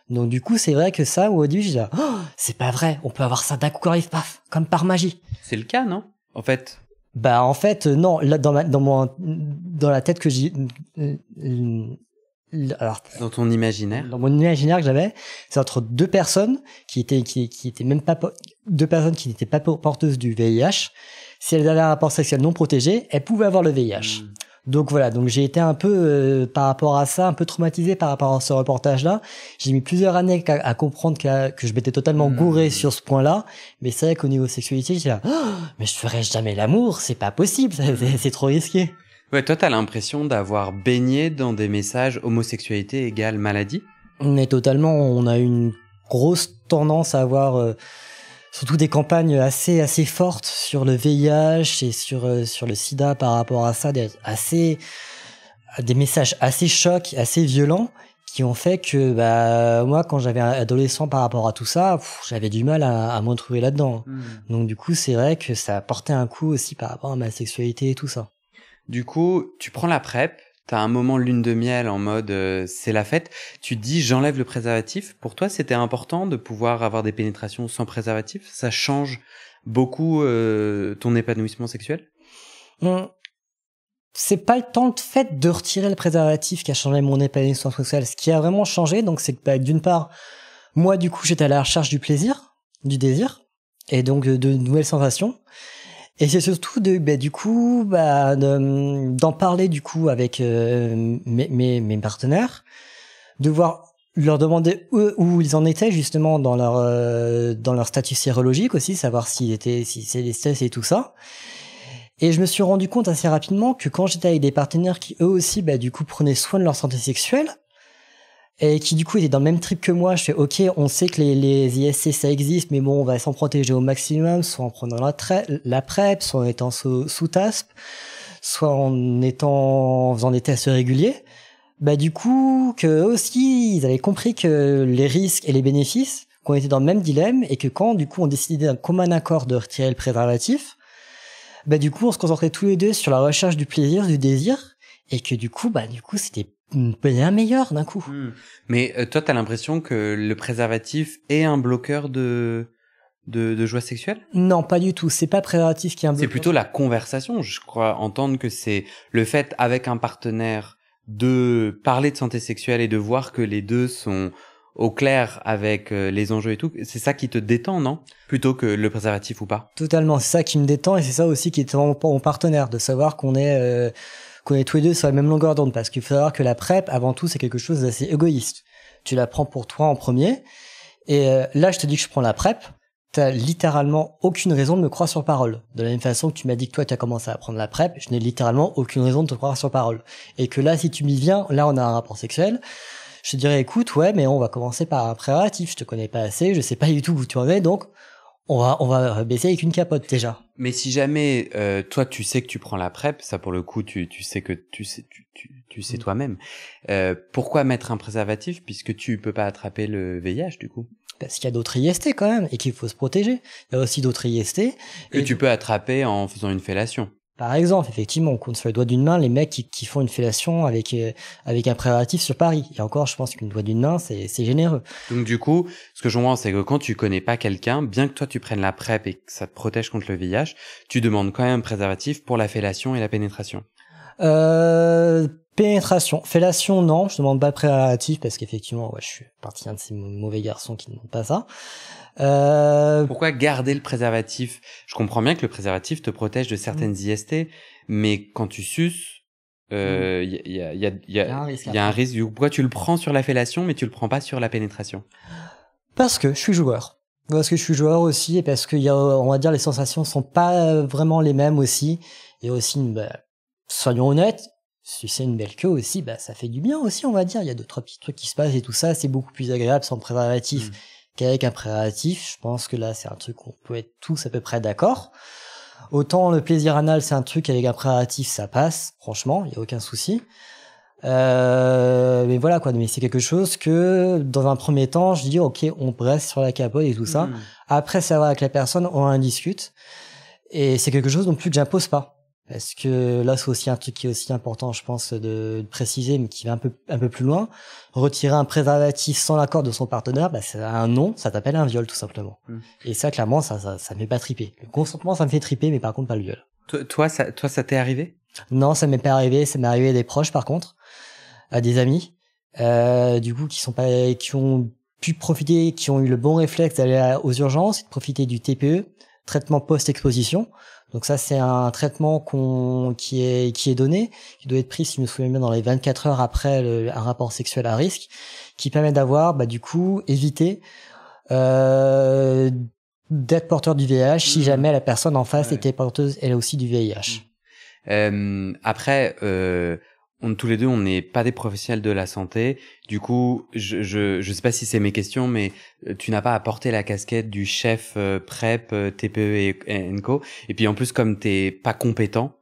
Donc du coup, c'est vrai que ça, au début, je disais, oh, c'est pas vrai, on peut avoir ça d'un coup qui arrive, paf, comme par magie. C'est le cas, non? En fait, non, là, dans la tête que j'ai, alors, dans ton imaginaire. Dans mon imaginaire que j'avais, c'est entre deux personnes qui étaient même pas, deux personnes qui n'étaient pas porteuses du VIH. Si elles avaient un rapport sexuel non protégé, elles pouvaient avoir le VIH. Donc voilà, donc j'ai été un peu par rapport à ça, un peu traumatisé par rapport à ce reportage-là. J'ai mis plusieurs années à comprendre que je m'étais totalement gouré sur ce point-là. Mais c'est vrai qu'au niveau sexualité, j'étais là, oh, mais je ferai jamais l'amour, c'est pas possible, c'est trop risqué. Ouais, toi, t'as l'impression d'avoir baigné dans des messages homosexualité égale maladie? Mais totalement, on a une grosse tendance à avoir surtout des campagnes assez fortes sur le VIH et sur le sida par rapport à ça, des messages assez chocs, assez violents qui ont fait que moi quand j'avais un adolescent par rapport à tout ça, j'avais du mal à me retrouver là-dedans. Donc du coup, c'est vrai que ça a porté un coup aussi par rapport à ma sexualité et tout ça. Du coup, tu prends la PrEP, t'as un moment lune de miel en mode c'est la fête, tu te dis j'enlève le préservatif. Pour toi, c'était important de pouvoir avoir des pénétrations sans préservatif? Ça change beaucoup ton épanouissement sexuel? C'est pas tant le fait de retirer le préservatif qui a changé mon épanouissement sexuel. Ce qui a vraiment changé, donc c'est que d'une part, moi du coup j'étais à la recherche du plaisir, du désir, et donc de nouvelles sensations. Et c'est surtout d'en parler du coup avec mes partenaires, leur demander où ils en étaient justement dans leur statut sérologique aussi, savoir si c'est des stress et tout ça. Et je me suis rendu compte assez rapidement que quand j'étais avec des partenaires qui eux aussi prenaient soin de leur santé sexuelle et qui du coup étaient dans le même trip que moi, je fais ok, on sait que les IST ça existe, mais bon, on va s'en protéger au maximum, soit en prenant la PrEP, soit en étant sous TASP, soit en faisant des tests réguliers, bah du coup que eux aussi ils avaient compris que les risques et les bénéfices, qu'on était dans le même dilemme, et que quand du coup on décidait d'un commun accord de retirer le préservatif, bah du coup on se concentrait tous les deux sur la recherche du plaisir, du désir, et que du coup c'était bien meilleur d'un coup. Mais toi t'as l'impression que le préservatif est un bloqueur de joie sexuelle? Non, pas du tout. C'est pas le préservatif qui est un bloqueur. C'est plutôt la conversation. Je crois entendre que c'est le fait avec un partenaire de parler de santé sexuelle et de voir que les deux sont au clair avec les enjeux et tout. C'est ça qui te détend, non? Plutôt que le préservatif ou pas? Totalement. C'est ça qui me détend, et c'est ça aussi qui est mon partenaire, de savoir qu'on est tous les deux sur la même longueur d'onde, parce qu'il faut savoir que la PrEP, avant tout, c'est quelque chose d'assez égoïste. Tu la prends pour toi en premier, et là, je te dis que je prends la PrEP. T'as littéralement aucune raison de me croire sur parole. De la même façon que tu m'as dit que toi, tu as commencé à prendre la PrEP, je n'ai littéralement aucune raison de te croire sur parole. Et que là, si tu m'y viens, là, on a un rapport sexuel, je te dirais, écoute, ouais, mais on va commencer par un préservatif. Je te connais pas assez, je sais pas du tout où tu en es, donc on va baisser avec une capote déjà. Mais si jamais toi tu sais que tu prends la PrEP, ça pour le coup tu sais que tu sais toi-même. Pourquoi mettre un préservatif puisque tu peux pas attraper le VIH du coup? Parce qu'il y a d'autres IST quand même, et qu'il faut se protéger. Il y a aussi d'autres IST. Que tu peux attraper en faisant une fellation. Par exemple, effectivement, on compte sur les doigts d'une main les mecs qui font une fellation avec un préservatif sur Paris. Et encore, je pense qu'une doigt d'une main, c'est généreux. Donc du coup, ce que je comprends, c'est que quand tu connais pas quelqu'un, bien que toi tu prennes la PrEP et que ça te protège contre le VIH, tu demandes quand même un préservatif pour la fellation et la pénétration. Pénétration. Fellation, non, je demande pas le préservatif parce qu'effectivement, ouais, je suis partie d'un de ces mauvais garçons qui ne demandent pas ça. Pourquoi garder le préservatif? Je comprends bien que le préservatif te protège de certaines IST, mais quand tu suces, il y a un risque. Pourquoi tu le prends sur la fellation, mais tu le prends pas sur la pénétration? Parce que je suis joueur. Parce que je suis joueur aussi, et parce que on va dire, les sensations sont pas vraiment les mêmes aussi. Et aussi, soyons honnêtes, sucer une belle queue aussi, ça fait du bien aussi, on va dire. Il y a 2-3 petits trucs qui se passent et tout ça, c'est beaucoup plus agréable sans préservatif qu'avec un préservatif. Je pense que là, c'est un truc qu'on peut être tous à peu près d'accord. Autant le plaisir anal, c'est un truc avec un préservatif, ça passe, franchement, il y a aucun souci. Mais voilà quoi, mais c'est quelque chose que dans un premier temps, je dis ok, on reste sur la capote et tout ça. Après, ça va avec la personne, on en discute. Et c'est quelque chose non plus que j'impose pas. Parce que là, c'est aussi un truc qui est aussi important, je pense, de préciser, mais qui va un peu plus loin. Retirer un préservatif sans l'accord de son partenaire, c'est un non, ça t'appelle un viol, tout simplement. Et ça, clairement, ça me fait pas triper. Le consentement, ça me fait triper, mais par contre, pas le viol. Toi, ça t'est arrivé? Non, ça m'est pas arrivé. Ça m'est arrivé à des proches, par contre, à des amis, du coup, qui ont pu profiter, qui ont eu le bon réflexe d'aller aux urgences, et de profiter du TPE, traitement post-exposition. Donc ça, c'est un traitement qui est donné, qui doit être pris, si je me souviens bien, dans les 24 heures après un rapport sexuel à risque, qui permet d'avoir, du coup, éviter d'être porteur du VIH si jamais la personne en face était porteuse, elle aussi, du VIH. Après, tous les deux, on n'est pas des professionnels de la santé. Du coup, je sais pas si c'est mes questions, mais tu n'as pas à porter la casquette du chef PrEP, TPE et Co. Et puis en plus, comme t'es pas compétent,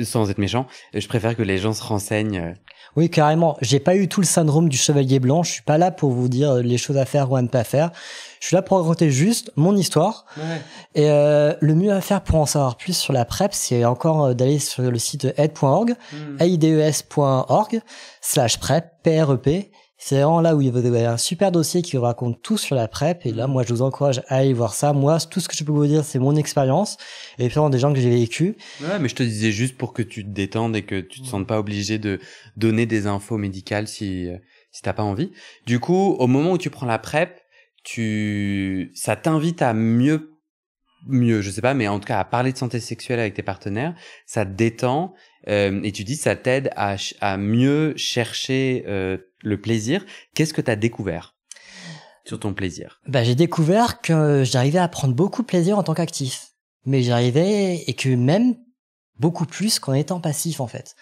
sans être méchant, je préfère que les gens se renseignent. Oui, carrément. J'ai pas eu tout le syndrome du chevalier blanc. Je suis pas là pour vous dire les choses à faire ou à ne pas faire. Je suis là pour raconter juste mon histoire. Ouais. Et le mieux à faire pour en savoir plus sur la PrEP, c'est encore d'aller sur le site aide.org, aides.org/PrEP, PREP. C'est vraiment là où il y a un super dossier qui vous raconte tout sur la PrEP. Et là, moi, je vous encourage à aller voir ça. Moi, tout ce que je peux vous dire, c'est mon expérience. Et puis, des gens que j'ai vécu. Ouais, mais je te disais juste pour que tu te détendes et que tu te sentes pas obligé de donner des infos médicales si t'as pas envie. Du coup, au moment où tu prends la PrEP, ça t'invite à mieux, je sais pas, mais en tout cas, à parler de santé sexuelle avec tes partenaires. Ça te détend. Et tu dis, ça t'aide à mieux chercher le plaisir. Qu'est-ce que tu as découvert sur ton plaisir? J'ai découvert que j'arrivais à prendre beaucoup de plaisir en tant qu'actif. Mais j'arrivais, et que même beaucoup plus qu'en étant passif, en fait.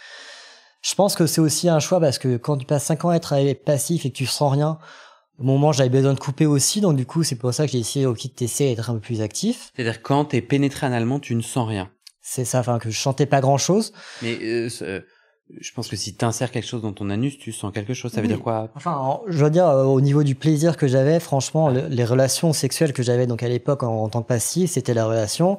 Je pense que c'est aussi un choix, parce que quand tu passes 5 ans à être passif et que tu sens rien, au moment j'avais besoin de couper aussi, donc du coup c'est pour ça que j'ai essayé de tester et d'être un peu plus actif. C'est-à-dire quand t'es pénétré analement, tu ne sens rien? C'est ça, enfin que je sentais pas grand-chose. Mais je pense que si t'insères quelque chose dans ton anus, tu sens quelque chose. Ça veut dire quoi? Enfin, je veux dire, au niveau du plaisir que j'avais, franchement, les relations sexuelles que j'avais donc à l'époque en tant que passif, c'était la relation.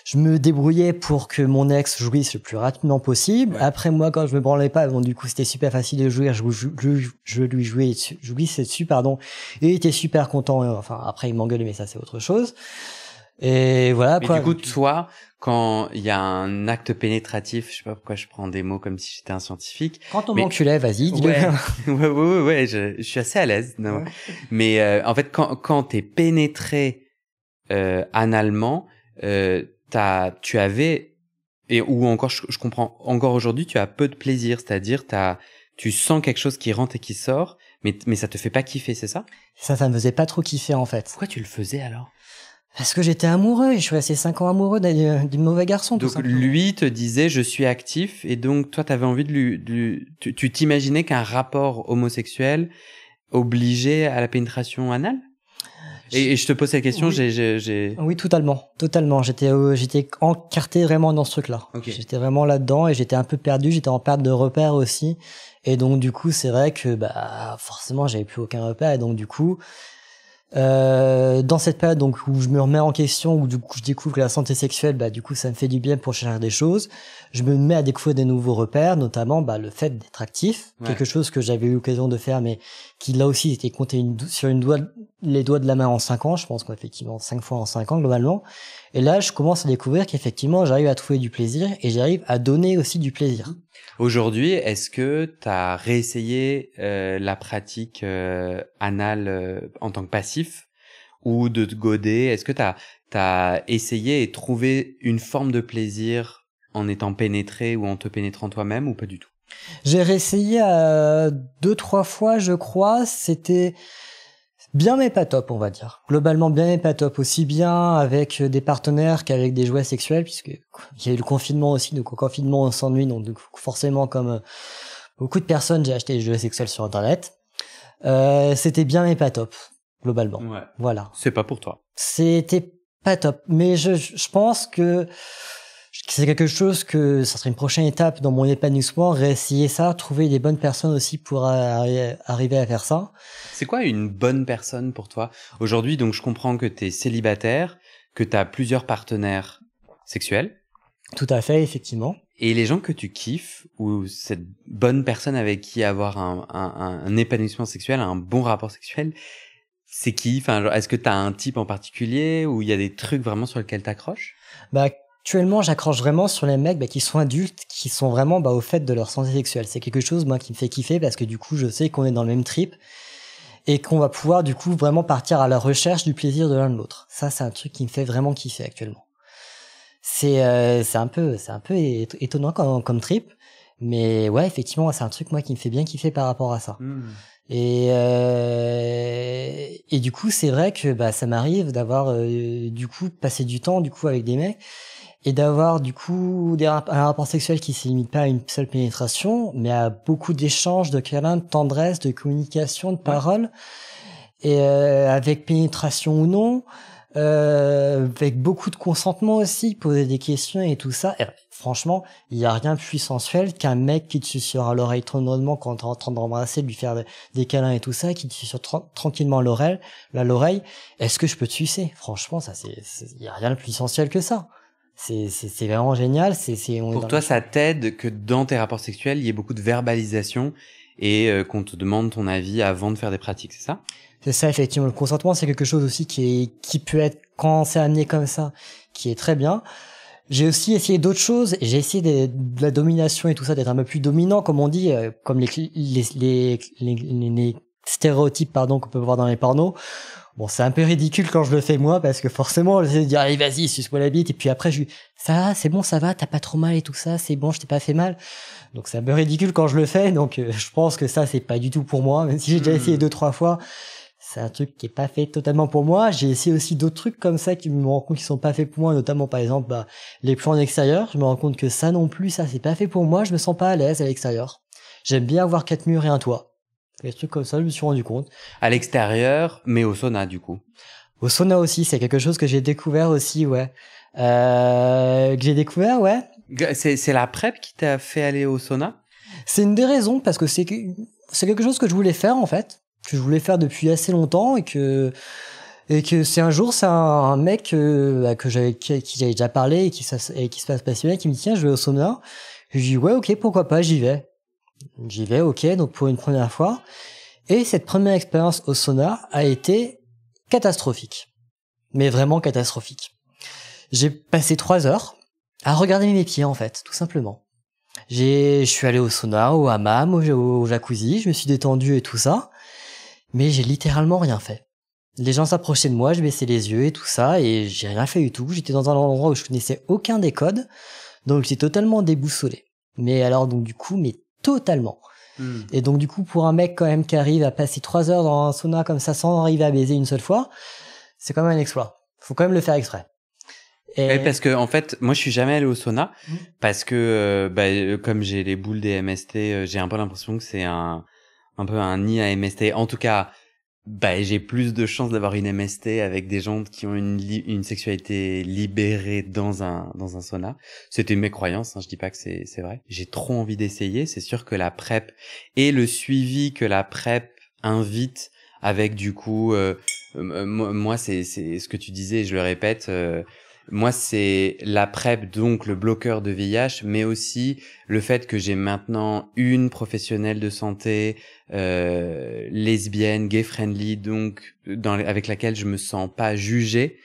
Je me débrouillais pour que mon ex jouisse le plus rapidement possible. Ouais. Après, moi, quand je me branlais pas, bon, du coup, c'était super facile de jouir. Je lui jouissais dessus, pardon. Et il était super content. Enfin, après, il m'engueulait, mais ça, c'est autre chose. Et voilà, mais quoi. Du coup, toi, quand il y a un acte pénétratif, je sais pas pourquoi je prends des mots comme si j'étais un scientifique. Quand on m'enculait, vas-y, dis-le. Ouais, je suis assez à l'aise. Non. Ouais. Mais en fait, quand t'es pénétré analement, tu avais, et ou encore, je comprends, encore aujourd'hui, tu as peu de plaisir, c'est-à-dire tu sens quelque chose qui rentre et qui sort, mais ça te fait pas kiffer, c'est ça? Ça me faisait pas trop kiffer, en fait. Pourquoi tu le faisais alors? Parce que j'étais amoureux et je suis resté 5 ans amoureux du mauvais garçon. Donc lui te disait je suis actif et donc toi t'avais envie tu t'imaginais qu'un rapport homosexuel obligeait à la pénétration anale? Et je te pose cette question, oui. Oui, totalement. J'étais encarté vraiment dans ce truc-là. Okay. J'étais vraiment là-dedans et j'étais un peu perdu, j'étais en perte de repères aussi. Et donc du coup, c'est vrai que forcément, j'avais plus aucun repère et donc du coup, dans cette période donc où je me remets en question, où du coup je découvre que la santé sexuelle, du coup ça me fait du bien pour chercher des choses, je me mets à découvrir des nouveaux repères, notamment le fait d'être actif, quelque chose que j'avais eu l'occasion de faire mais qui là aussi était compté sur les doigts de la main en 5 ans, je pense qu'effectivement 5 fois en 5 ans globalement. Et là je commence à découvrir qu'effectivement j'arrive à trouver du plaisir et j'arrive à donner aussi du plaisir. Aujourd'hui, est-ce que tu as réessayé la pratique anale en tant que passif ou de te goder? Est-ce que tu as essayé et trouvé une forme de plaisir en étant pénétré ou en te pénétrant toi-même ou pas du tout? J'ai réessayé 2-3 fois, je crois. C'était bien mais pas top, on va dire. Globalement bien mais pas top, aussi bien avec des partenaires qu'avec des jouets sexuels, puisque il y a eu le confinement aussi, donc au confinement on s'ennuie, donc forcément comme beaucoup de personnes, j'ai acheté des jouets sexuels sur internet. C'était bien mais pas top, globalement. Ouais. Voilà. C'est pas pour toi. C'était pas top, mais je pense que c'est quelque chose que ça serait une prochaine étape dans mon épanouissement, réessayer ça, trouver des bonnes personnes aussi pour arriver à faire ça. C'est quoi une bonne personne pour toi? Aujourd'hui, donc je comprends que t'es célibataire, que t'as plusieurs partenaires sexuels. Tout à fait, effectivement. Et les gens que tu kiffes, ou cette bonne personne avec qui avoir un épanouissement sexuel, un bon rapport sexuel, c'est qui? Enfin, genre, est-ce que t'as un type en particulier ou il y a des trucs vraiment sur lesquels t'accroches? Actuellement, j'accroche vraiment sur les mecs qui sont adultes, qui sont vraiment au fait de leur santé sexuelle. C'est quelque chose moi qui me fait kiffer parce que du coup, je sais qu'on est dans le même trip et qu'on va pouvoir du coup vraiment partir à la recherche du plaisir de l'un de l'autre. Ça, c'est un truc qui me fait vraiment kiffer actuellement. C'est un peu étonnant comme trip, mais ouais, effectivement, c'est un truc moi qui me fait bien kiffer par rapport à ça. Et du coup, c'est vrai que ça m'arrive d'avoir du coup passé du temps du coup avec des mecs et d'avoir du coup un rapport sexuel qui se limite pas à une seule pénétration, mais à beaucoup d'échanges, de câlins, de tendresse, de communication, de paroles, et avec pénétration ou non, avec beaucoup de consentement aussi, poser des questions et tout ça. Et franchement, il y a rien de plus sensuel qu'un mec qui te susurre à l'oreille tranquillement quand t'es en train d'embrasser, de lui faire des câlins et tout ça, qui te susurre tranquillement l'oreille. Est-ce que je peux te sucer? Franchement, ça il y a rien de plus sensuel que ça. C'est vraiment génial. Pour toi, ça t'aide que dans tes rapports sexuels, il y ait beaucoup de verbalisation et qu'on te demande ton avis avant de faire des pratiques, c'est ça? C'est ça, effectivement. Le consentement, c'est quelque chose aussi qui peut être, quand c'est amené comme ça, qui est très bien. J'ai aussi essayé d'autres choses. J'ai essayé de la domination et tout ça, d'être un peu plus dominant, comme on dit, comme les stéréotypes, qu'on peut voir dans les pornos. Bon, c'est un peu ridicule quand je le fais moi, parce que forcément, j'essaie de dire, allez, vas-y, suce-moi la bite, et puis après, ça va, c'est bon, ça va, t'as pas trop mal et tout ça, c'est bon, je t'ai pas fait mal. Donc c'est un peu ridicule quand je le fais, donc je pense que ça, c'est pas du tout pour moi, même si j'ai déjà essayé 2-3 fois. C'est un truc qui est pas fait totalement pour moi. J'ai essayé aussi d'autres trucs comme ça qui me rends compte qu'ils sont pas faits pour moi, notamment par exemple les plans en extérieur. Je me rends compte que ça non plus, ça c'est pas fait pour moi. Je me sens pas à l'aise à l'extérieur. J'aime bien avoir 4 murs et un toit. Des trucs comme ça, je me suis rendu compte. À l'extérieur, mais au sauna du coup. Au sauna aussi, c'est quelque chose que j'ai découvert aussi, ouais. Que j'ai découvert, ouais. C'est la PrEP qui t'a fait aller au sauna? C'est une des raisons, parce que c'est quelque chose que je voulais faire, en fait. Que je voulais faire depuis assez longtemps et que c'est un jour, c'est un mec qui j'avais déjà parlé et qui se passe passionné, qui me dit, tiens, je vais au sauna. Je dis, ouais, ok, pourquoi pas, j'y vais. Ok, donc pour une première fois. Et cette première expérience au sauna a été catastrophique. Mais vraiment catastrophique. J'ai passé 3 heures à regarder mes pieds, en fait, tout simplement. Je suis allé au sauna, au hammam, au jacuzzi, je me suis détendu et tout ça. Mais j'ai littéralement rien fait. Les gens s'approchaient de moi, je baissais les yeux et tout ça, et j'ai rien fait du tout. J'étais dans un endroit où je connaissais aucun des codes, donc j'étais totalement déboussolé. Mais alors, donc du coup, mais totalement. Et donc du coup, pour un mec quand même qui arrive à passer 3 heures dans un sauna comme ça sans arriver à baiser une seule fois, c'est quand même un exploit. Faut quand même le faire exprès. Et parce que en fait, moi je suis jamais allé au sauna parce que comme j'ai les boules des MST, j'ai un peu l'impression que c'est un peu un nid à MST. En tout cas, j'ai plus de chances d'avoir une MST avec des gens qui ont une sexualité libérée dans un sauna. C'était mes croyances, hein, je dis pas que c'est vrai. J'ai trop envie d'essayer. C'est sûr que la PrEP et le suivi que la PrEP invite avec du coup, moi c'est ce que tu disais, je le répète. Moi, c'est la PrEP, donc le bloqueur de VIH, mais aussi le fait que j'ai maintenant une professionnelle de santé lesbienne, gay-friendly, donc avec laquelle je me sens pas jugé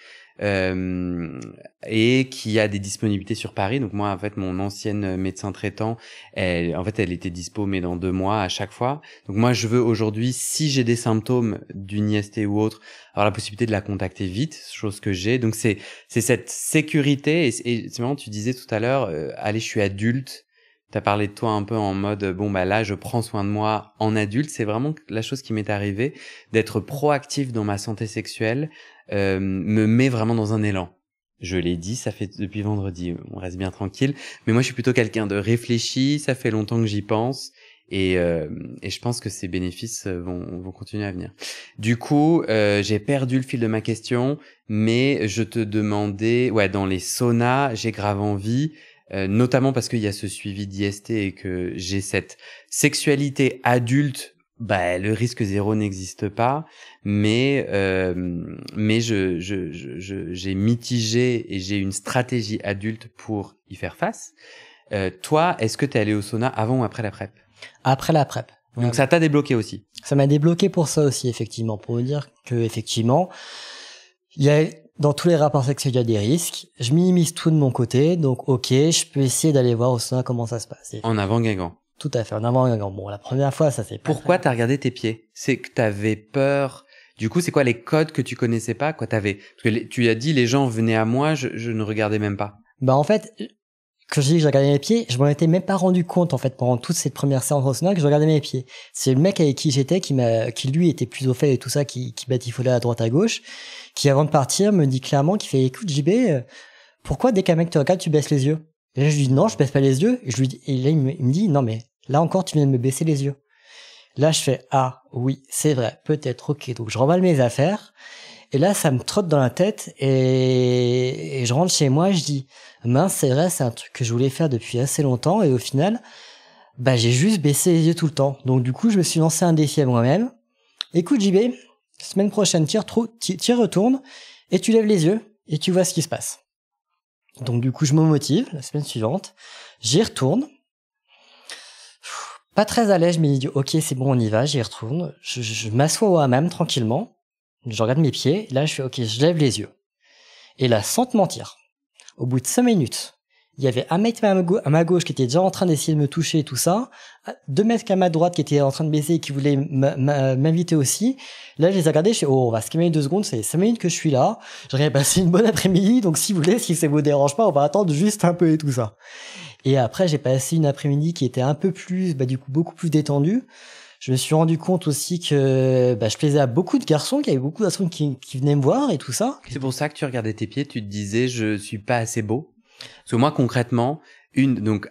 et qui a des disponibilités sur Paris. Donc moi, en fait, mon ancienne médecin traitant, elle était dispo, mais dans 2 mois à chaque fois. Donc moi, je veux aujourd'hui, si j'ai des symptômes d'une IST ou autre, avoir la possibilité de la contacter vite, chose que j'ai. Donc c'est cette sécurité. Et c'est marrant, tu disais tout à l'heure, allez, je suis adulte. T'as parlé de toi un peu en mode, là, je prends soin de moi en adulte. C'est vraiment la chose qui m'est arrivée, d'être proactif dans ma santé sexuelle, me met vraiment dans un élan. Je l'ai dit, ça fait depuis vendredi, on reste bien tranquille. Mais moi, je suis plutôt quelqu'un de réfléchi, ça fait longtemps que j'y pense. Et je pense que ces bénéfices vont continuer à venir. Du coup, j'ai perdu le fil de ma question, mais je te demandais, dans les saunas, j'ai grave envie, notamment parce qu'il y a ce suivi d'IST et que j'ai cette sexualité adulte. Le risque zéro n'existe pas, mais j'ai mitigé et j'ai une stratégie adulte pour y faire face. Toi, est-ce que t'es allé au sauna avant ou après la PrEP? Après la PrEP. Donc ça t'a débloqué aussi. Ça m'a débloqué pour ça aussi, effectivement, pour vous dire que effectivement, il y a dans tous les rapports sexuels, il y a des risques. Je minimise tout de mon côté, donc ok, je peux essayer d'aller voir au sauna comment ça se passe. En avant Guingamp. Tout à fait, en avant Guingamp. Bon, la première fois, ça c'est pas. Pourquoi t'as regardé tes pieds? C'est que t'avais peur. Du coup, c'est quoi les codes que tu connaissais pas, quoi? Parce que tu as dit les gens venaient à moi, je ne regardais même pas. En fait, quand je dis que je regardais mes pieds, je m'en étais même pas rendu compte, en fait, pendant toute cette première séance au sauna, que je regardais mes pieds. C'est le mec avec qui j'étais, qui lui était plus au fait et tout ça, qui batifolait à droite à gauche, qui avant de partir me dit clairement, qui fait, écoute, JB, pourquoi dès qu'un mec te regarde, tu baisses les yeux? Et là, je lui dis, non, je baisse pas les yeux. Et là, il me dit, non, mais là encore, tu viens de me baisser les yeux. Là, je fais, ah, oui, c'est vrai, peut-être, ok. Donc, je remballe mes affaires. Et là, ça me trotte dans la tête et je rentre chez moi et je dis, mince, c'est vrai, c'est un truc que je voulais faire depuis assez longtemps et au final, j'ai juste baissé les yeux tout le temps. Donc du coup, je me suis lancé un défi à moi-même. Écoute, JB, semaine prochaine, tu y retournes et tu lèves les yeux et tu vois ce qui se passe. Donc du coup, je me motive la semaine suivante, j'y retourne. Pas très à l'aise, je me dis, ok, c'est bon, on y va, j'y retourne. Je m'assois au hammam tranquillement. Je regarde mes pieds, là je fais ok, je lève les yeux. Et là, sans te mentir, au bout de 5 minutes, il y avait un mec à ma gauche qui était déjà en train d'essayer de me toucher et tout ça, 2 mecs à ma droite qui étaient en train de baiser et qui voulaient m'inviter aussi. Là, je les ai regardés, je fais on va se calmer 2 secondes, c'est 5 minutes que je suis là, j'aurais passé une bonne après-midi, donc si vous voulez, si ça vous dérange pas, on va attendre juste un peu et tout ça. Et après, j'ai passé une après-midi qui était un peu plus, du coup, beaucoup plus détendue. Je me suis rendu compte aussi que je plaisais à beaucoup de garçons, qu'il y avait beaucoup de garçons qui venaient me voir et tout ça. C'est pour ça que tu regardais tes pieds, tu te disais je suis pas assez beau. Parce que moi concrètement,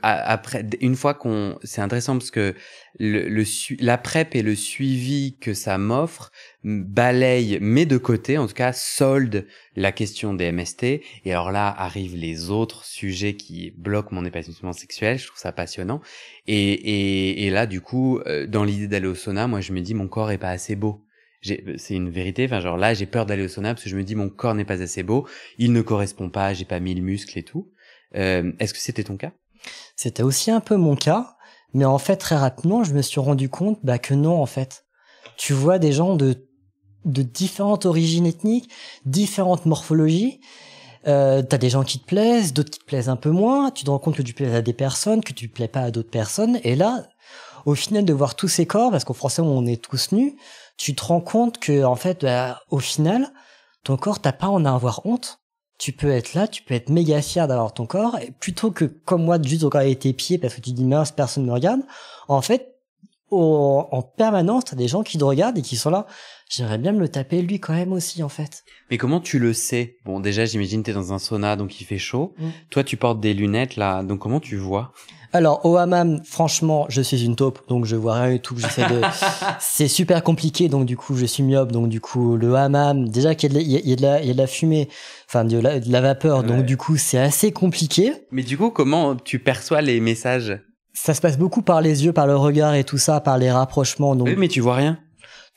Après, une fois c'est intéressant parce que la PrEP et le suivi que ça m'offre balaye, met de côté, en tout cas, solde la question des MST. Et alors là, arrivent les autres sujets qui bloquent mon épanouissement sexuel. Je trouve ça passionnant. Et là, du coup, dans l'idée d'aller au sauna, moi, je me dis, mon corps est pas assez beau. C'est une vérité. Enfin, genre là, j'ai peur d'aller au sauna parce que je me dis, mon corps n'est pas assez beau. Il ne correspond pas. J'ai pas mis le muscle et tout. Est-ce que c'était ton cas? C'était aussi un peu mon cas, mais en fait très rapidement je me suis rendu compte que non en fait. Tu vois des gens de différentes origines ethniques, différentes morphologies. T'as des gens qui te plaisent, d'autres qui te plaisent un peu moins. Tu te rends compte que tu plais à des personnes, que tu plais pas à d'autres personnes. Et là, au final de voir tous ces corps, parce qu'en français on est tous nus, tu te rends compte que en fait, au final, ton corps t'as pas à en avoir honte. Tu peux être là, tu peux être méga fier d'avoir ton corps, et plutôt que, comme moi, de juste regarder tes pieds parce que tu dis mince, personne me regarde. En fait, en permanence, t'as des gens qui te regardent et qui sont là. J'aimerais bien me le taper lui quand même aussi, en fait. Mais comment tu le sais? Bon, déjà, j'imagine t'es dans un sauna, donc il fait chaud. Toi, tu portes des lunettes, là, donc comment tu vois? Alors, au hammam, franchement, je suis une taupe, donc je vois rien du tout. C'est super compliqué, donc du coup, je suis myope, donc du coup, le hammam, déjà qu'il y a de la fumée, enfin, de la vapeur, donc du coup, c'est assez compliqué. Mais du coup, comment tu perçois les messages? Ça se passe beaucoup par les yeux, par le regard et tout ça, par les rapprochements. Donc, oui, mais tu vois rien.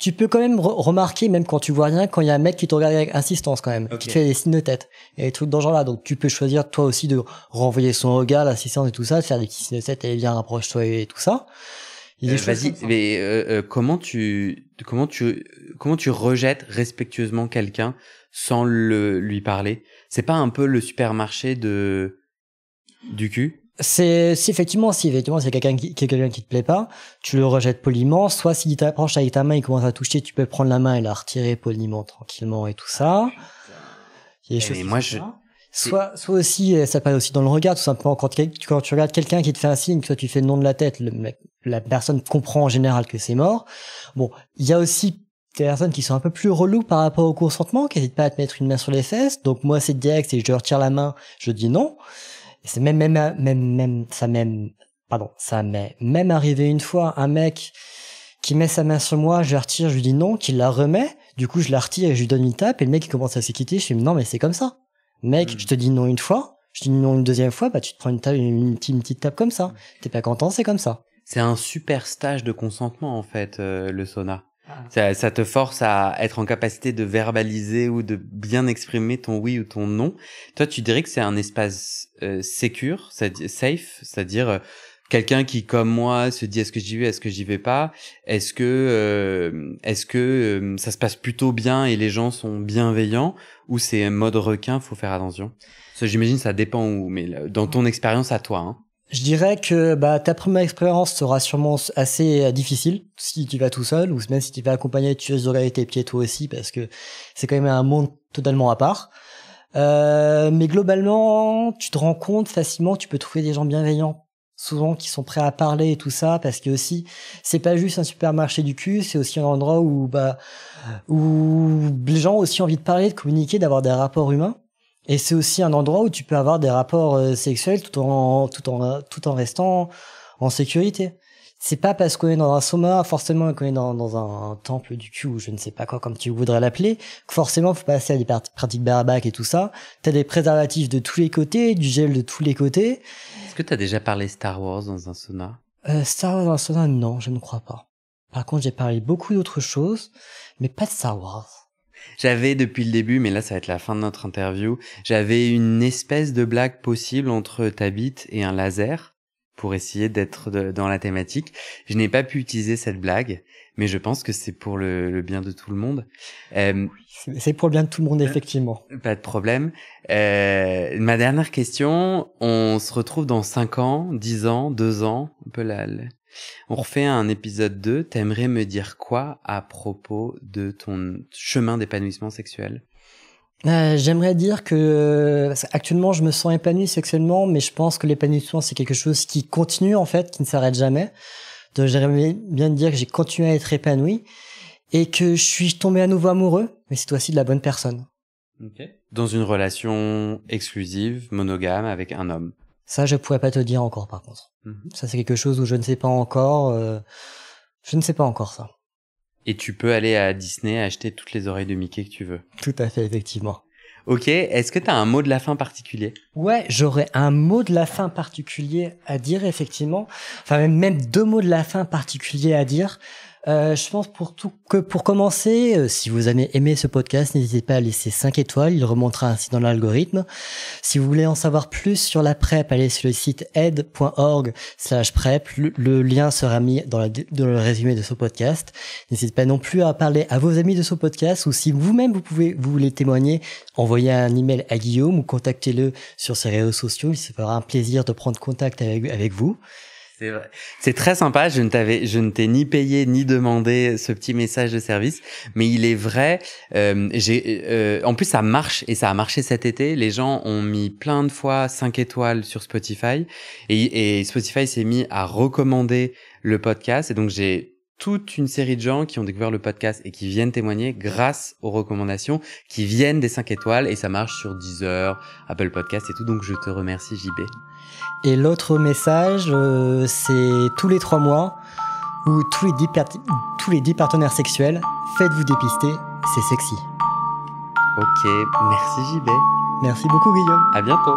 Tu peux quand même remarquer, même quand tu vois rien, quand il y a un mec qui te regarde avec insistance quand même, qui te fait des signes de tête et des trucs dans ce genre-là. Donc tu peux choisir toi aussi de renvoyer son regard, l'assistance et tout ça, de faire des petits signes de tête, et viens rapproche-toi et tout ça. Vas-y, mais comment tu rejettes respectueusement quelqu'un sans lui parler? C'est pas un peu le supermarché du cul? Si effectivement c'est quelqu'un qui te plaît pas, tu le rejettes poliment. Soit s'il t'approche avec ta main, il commence à toucher, tu peux prendre la main et la retirer poliment, tranquillement et tout ça. Il y a des choses moi Soit aussi, ça paraît aussi dans le regard, tout simplement. Quand tu regardes quelqu'un qui te fait un signe, toi tu fais le nom de la tête, la personne comprend en général que c'est mort. Bon, il y a aussi des personnes qui sont un peu plus reloues par rapport au consentement, qui n'hésitent pas à te mettre une main sur les fesses. Donc moi, c'est direct, c'est je retire la main, je dis non. Et c'est ça m'est même arrivé une fois, un mec qui met sa main sur moi, je la retire, je lui dis non, qu'il la remet. Du coup, je la retire et je lui donne une tape, et le mec il commence à s'équiter. Je lui dis non, mais c'est comme ça. Mec, je te dis non une fois, je te dis non une deuxième fois, tu te prends une petite tape comme ça. T'es pas content, c'est comme ça. C'est un super stage de consentement, en fait, le sauna. Ça te force à être en capacité de verbaliser ou de bien exprimer ton oui ou ton non. Toi, tu dirais que c'est un espace sécure, safe, c'est-à-dire quelqu'un qui, comme moi, se dit est-ce que j'y vais, est-ce que j'y vais pas, est-ce que ça se passe plutôt bien et les gens sont bienveillants, ou c'est mode requin, faut faire attention. Ça, j'imagine, ça dépend où, mais dans ton expérience à toi, hein. Je dirais que ta première expérience sera sûrement assez difficile si tu vas tout seul, ou même si tu vas accompagné, tu risques de regarder tes pieds toi aussi, parce que c'est quand même un monde totalement à part. Mais globalement, tu te rends compte facilement, tu peux trouver des gens bienveillants, souvent qui sont prêts à parler et tout ça, parce que aussi, c'est pas juste un supermarché du cul, c'est aussi un endroit où les gens ont aussi envie de parler, de communiquer, d'avoir des rapports humains. Et c'est aussi un endroit où tu peux avoir des rapports sexuels tout en restant en sécurité. C'est pas parce qu'on est dans un sauna, forcément qu'on est dans un temple du cul, ou je ne sais pas quoi, comme tu voudrais l'appeler, que forcément faut passer à des pratiques barbaques et tout ça. T'as des préservatifs de tous les côtés, du gel de tous les côtés. Est-ce que t'as déjà parlé Star Wars dans un sauna? Star Wars dans un sauna, non, je ne crois pas. Par contre, j'ai parlé beaucoup d'autres choses, mais pas de Star Wars. J'avais depuis le début, mais là ça va être la fin de notre interview, j'avais une espèce de blague possible entre ta bite et un laser pour essayer d'être dans la thématique. Je n'ai pas pu utiliser cette blague, mais je pense que c'est pour le bien de tout le monde. C'est pour le bien de tout le monde, effectivement. Pas de problème. Ma dernière question, on se retrouve dans 5 ans, 10 ans, 2 ans, un peu on refait un épisode 2. T'aimerais me dire quoi à propos de ton chemin d'épanouissement sexuel? J'aimerais dire que actuellement je me sens épanoui sexuellement, mais je pense que l'épanouissement c'est quelque chose qui continue en fait, qui ne s'arrête jamais. Donc j'aimerais bien dire que j'ai continué à être épanoui et que je suis tombé à nouveau amoureux, mais cette fois-ci de la bonne personne. Okay. Dans une relation exclusive, monogame, avec un homme. Ça, je pourrais pas te dire encore, par contre. Ça, c'est quelque chose où je ne sais pas encore. Je ne sais pas encore ça. Et tu peux aller à Disney acheter toutes les oreilles de Mickey que tu veux. Tout à fait, effectivement. Ok, est-ce que tu as un mot de la fin particulier? Ouais, j'aurais un mot de la fin particulier à dire, effectivement. Enfin, même 2 mots de la fin particuliers à dire. Je pense pour commencer, si vous avez aimé ce podcast, n'hésitez pas à laisser 5 étoiles, il remontera ainsi dans l'algorithme. Si vous voulez en savoir plus sur la PrEP, allez sur le site aide.org/PrEP. Le lien sera mis dans le résumé de ce podcast. N'hésitez pas non plus à parler à vos amis de ce podcast, ou si vous-même vous voulez témoigner, envoyez un email à Guillaume ou contactez-le sur ses réseaux sociaux. Il se fera un plaisir de prendre contact avec vous. C'est vrai. C'est très sympa. Je ne t'ai ni payé ni demandé ce petit message de service, mais il est vrai. En plus, ça marche et ça a marché cet été. Les gens ont mis plein de fois 5 étoiles sur Spotify et Spotify s'est mis à recommander le podcast. Et donc, j'ai toute une série de gens qui ont découvert le podcast et qui viennent témoigner grâce aux recommandations qui viennent des 5 étoiles, et ça marche sur Deezer, Apple Podcast et tout. Donc, je te remercie, JB. Et l'autre message, c'est tous les 3 mois, ou tous les 10 partenaires sexuels, faites-vous dépister, c'est sexy. Ok, merci JB. Merci beaucoup Guillaume. À bientôt.